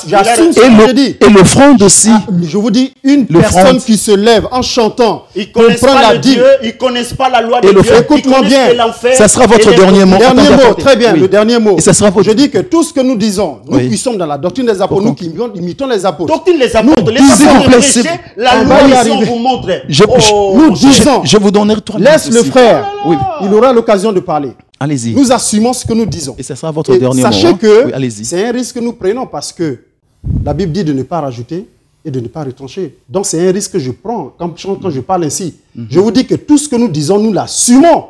j'assume ce que je dis. Et l'offrande aussi. Je vous dis, une personne qui se lève en chantant, ils connaissent pas le Dieu, ils connaissent pas la loi de Dieu. Écoute-moi bien. Ça sera votre dernier mot. Dernier mot, très bien, le dernier mot. Et ça sera votre... Je dis que tout ce que nous disons, nous qui sommes dans la doctrine des apôtres, nous qui imitons les apôtres. Doctrine des apôtres, les apôtres prêchaient la loi ici, on vous montre. Nous disons, je vous donnerai 3 minutes. Laisse le frère, il aura l'occasion de parler. Allez-y. Nous assumons ce que nous disons. Et ça sera votre dernier mot. Sachez que c'est un risque que nous prenons parce que la Bible dit de ne pas rajouter et de ne pas retrancher. Donc c'est un risque que je prends quand je parle ainsi. Je vous dis que tout ce que nous disons, nous l'assumons.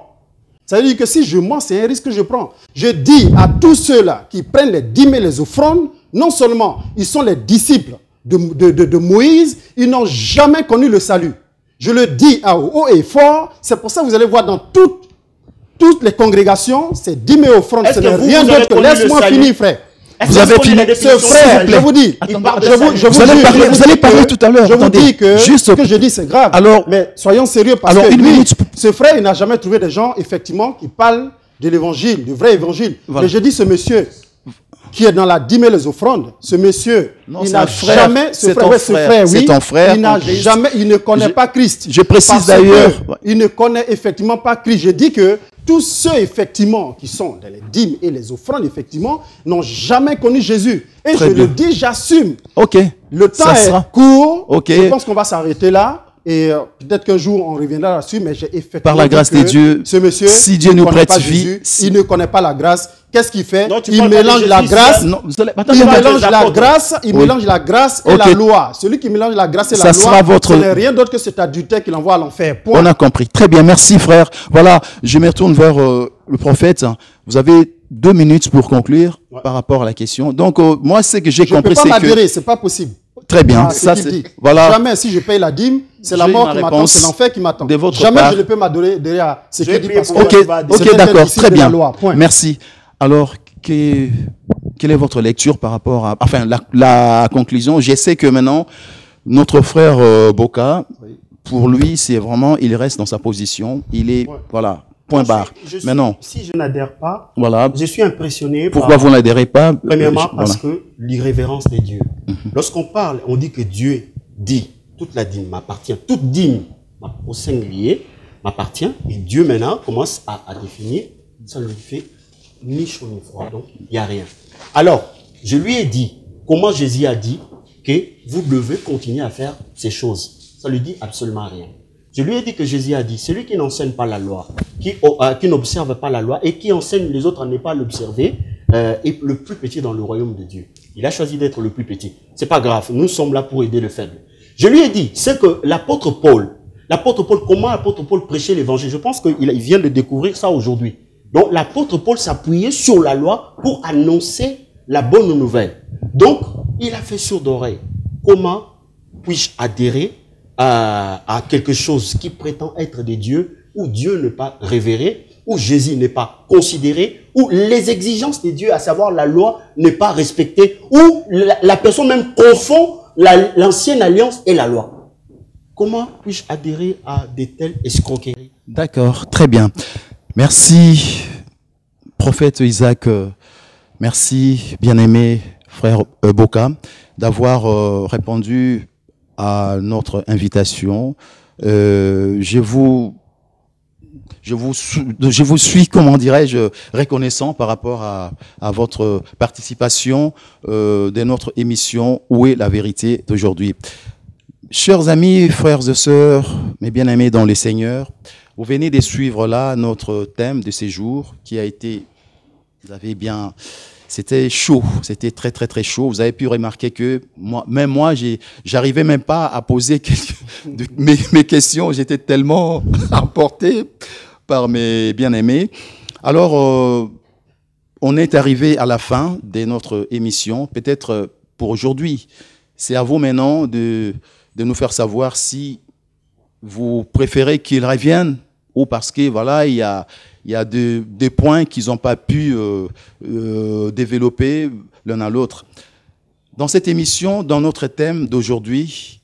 Ça veut dire que si je mens, c'est un risque que je prends. Je dis à tous ceux-là qui prennent les dîmes et les offrandes, non seulement ils sont les disciples de Moïse, ils n'ont jamais connu le salut. Je le dis à haut et fort. C'est pour ça que vous allez voir dans toutes les congrégations, c'est dîmes et offrandes. Ce n'est rien d'autre que... Laisse-moi finir, frère. Vous avez fini. Ce frère, je vous dis, vous allez parler tout à l'heure. Je vous dis que ce que je dis, c'est grave. Alors, mais soyons sérieux parce que lui, ce frère, il n'a jamais trouvé des gens, effectivement, qui parlent de l'évangile, du vrai évangile. Mais je dis, ce monsieur qui est dans la dîme et les offrandes, ce monsieur, il n'a jamais, ce frère, oui, ton frère, il n'a jamais, il ne connaît pas Christ. Je précise d'ailleurs, il ne connaît effectivement pas Christ. Je dis que tous ceux, effectivement, qui sont dans les dîmes et les offrandes, effectivement, n'ont jamais connu Jésus. Et je le dis, j'assume. Ok. Le temps est court. Ok. Je pense qu'on va s'arrêter là. Et peut-être qu'un jour, on reviendra là-dessus. Mais j'ai effectivement par la grâce de Dieu, ce monsieur, si Dieu nous prête vie, il ne connaît pas la grâce. Qu'est-ce qu'il fait? Il mélange la grâce. Il mélange la grâce. Il mélange la grâce et la loi. Celui qui mélange la grâce et la loi, ce n'est rien d'autre que cet adultère qui l'envoie à l'enfer. On a compris. Très bien. Merci, frère. Voilà. Je me retourne vers le prophète. Vous avez 2 minutes pour conclure par rapport à la question. Donc, moi, ce que j'ai compris, c'est que... Je ne peux pas m'adhérer. C'est pas possible. Très bien. Ça, c'est... Voilà. Jamais, si je paye la dîme, c'est la mort qui m'attend, c'est l'enfer qui m'attend. Jamais je ne peux m'adhérer à ce qui dit parce que... Ok, d'accord. Très bien. Merci. Alors, quelle est votre lecture par rapport à... Enfin, la conclusion. Je sais que maintenant, notre frère Boka, pour lui, c'est vraiment... Il reste dans sa position. Il est... Voilà. Point barre. Maintenant, si je n'adhère pas, voilà. Je suis impressionné. Pourquoi vous n'adhérez pas? Premièrement, parce que l'irrévérence des dieux. Lorsqu'on parle, on dit que Dieu dit, toute la dîme m'appartient, toute dîme au singulier m'appartient, et Dieu maintenant commence à définir, ça ne lui fait ni chaud ni froid, donc il n'y a rien. Alors, je lui ai dit, comment Jésus a dit que vous devez continuer à faire ces choses. Ça lui dit absolument rien. Je lui ai dit que Jésus a dit, celui qui n'enseigne pas la loi, qui n'observe pas la loi et qui enseigne les autres à ne pas l'observer, est le plus petit dans le royaume de Dieu. Il a choisi d'être le plus petit. C'est pas grave, nous sommes là pour aider le faible. Je lui ai dit, c'est que l'apôtre Paul, comment l'apôtre Paul prêchait l'évangile? Je pense qu'il vient de découvrir ça aujourd'hui. Donc l'apôtre Paul s'appuyait sur la loi pour annoncer la bonne nouvelle. Donc, il a fait sourd d'oreille. Comment puis-je adhérer à quelque chose qui prétend être des dieux, où Dieu n'est pas révéré, où Jésus n'est pas considéré, où les exigences des dieux, à savoir la loi, n'est pas respectée, où la personne même confond l'ancienne alliance et la loi. Comment puis-je adhérer à de telles escroqueries? D'accord, très bien. Merci, prophète Isaac. Merci, bien-aimé frère Boka, d'avoir répondu à notre invitation. Je vous suis, comment dirais-je, reconnaissant par rapport à votre participation de notre émission Où est la vérité d'aujourd'hui. Chers amis, frères et sœurs, mes bien-aimés dans les Seigneurs, vous venez de suivre là notre thème de séjour qui a été, vous avez bien... C'était chaud, c'était très très très chaud. Vous avez pu remarquer que moi, j'arrivais même pas à poser mes questions. J'étais tellement emporté par mes bien-aimés. Alors, on est arrivé à la fin de notre émission, peut-être pour aujourd'hui. C'est à vous maintenant de nous faire savoir si vous préférez qu'ils reviennent ou parce que voilà, il y a des points qu'ils n'ont pas pu développer l'un à l'autre. Dans cette émission, dans notre thème d'aujourd'hui,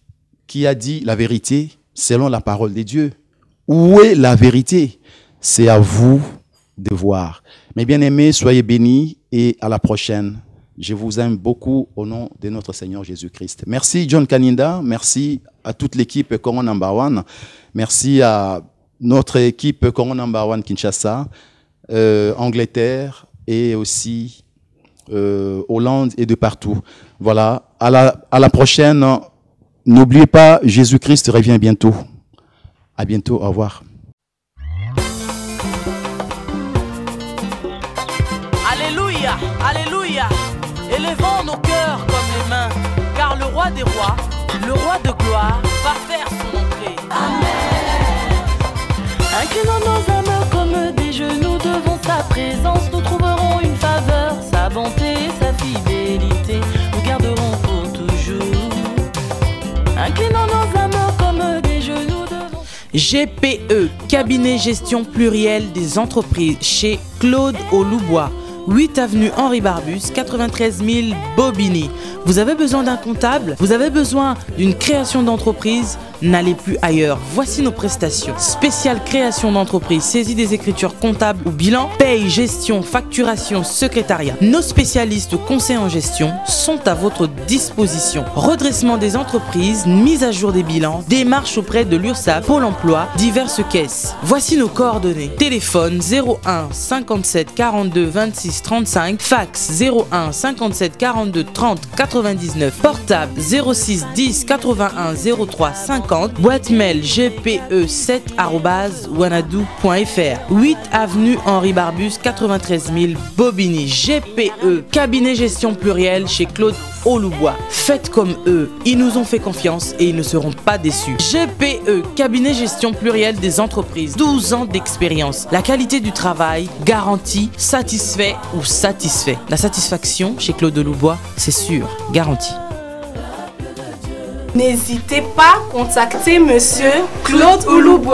qui a dit la vérité selon la parole de Dieu? Où est la vérité? C'est à vous de voir. Mes bien-aimés, soyez bénis et à la prochaine. Je vous aime beaucoup au nom de notre Seigneur Jésus-Christ. Merci John Kaninda, merci à toute l'équipe Coron Number One, merci à notre équipe Coron Number One Kinshasa, Angleterre et aussi Hollande et de partout. Voilà, à la prochaine. N'oubliez pas, Jésus-Christ revient bientôt. À bientôt, au revoir. Alléluia, alléluia. Élevons nos cœurs comme les mains, car le roi des rois, le roi de gloire, va faire son entrée. Amen. Inclinons nos âmes comme des genoux devant sa présence, nous trouverons une faveur, sa bonté et sa fidélité, nous garderons pour toujours. Inclinons nos âmes comme des genoux devant... GPE, cabinet gestion pluriel des entreprises, chez Claude Oloubois. 8 avenue Henri Barbus, 93 000 Bobigny. Vous avez besoin d'un comptable? Vous avez besoin d'une création d'entreprise? N'allez plus ailleurs. Voici nos prestations. Spéciale création d'entreprise, saisie des écritures comptables ou bilan, paye, gestion, facturation, secrétariat. Nos spécialistes conseils en gestion sont à votre disposition. Redressement des entreprises, mise à jour des bilans, démarche auprès de l'URSSAF, Pôle emploi, diverses caisses. Voici nos coordonnées. Téléphone 01 57 42 26 35, fax 01 57 42 30 99, portable 06 10 81 03 50, boîte mail gpe7@wanadoo.fr. 8 avenue Henri Barbus, 93 000 Bobigny. GPE, cabinet gestion pluriel chez Claude Oloubois. Faites comme eux, ils nous ont fait confiance et ils ne seront pas déçus. GPE, cabinet gestion pluriel des entreprises, 12 ans d'expérience. La qualité du travail, garantie, satisfait ou satisfait. La satisfaction chez Claude Oloubois, c'est sûr, garantie. N'hésitez pas à contacter Monsieur Claude Oloubois.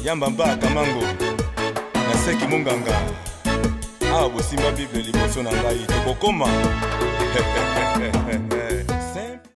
Yambamba kamango naseki munganga awa bosimba bible liboso na ngai tokokoma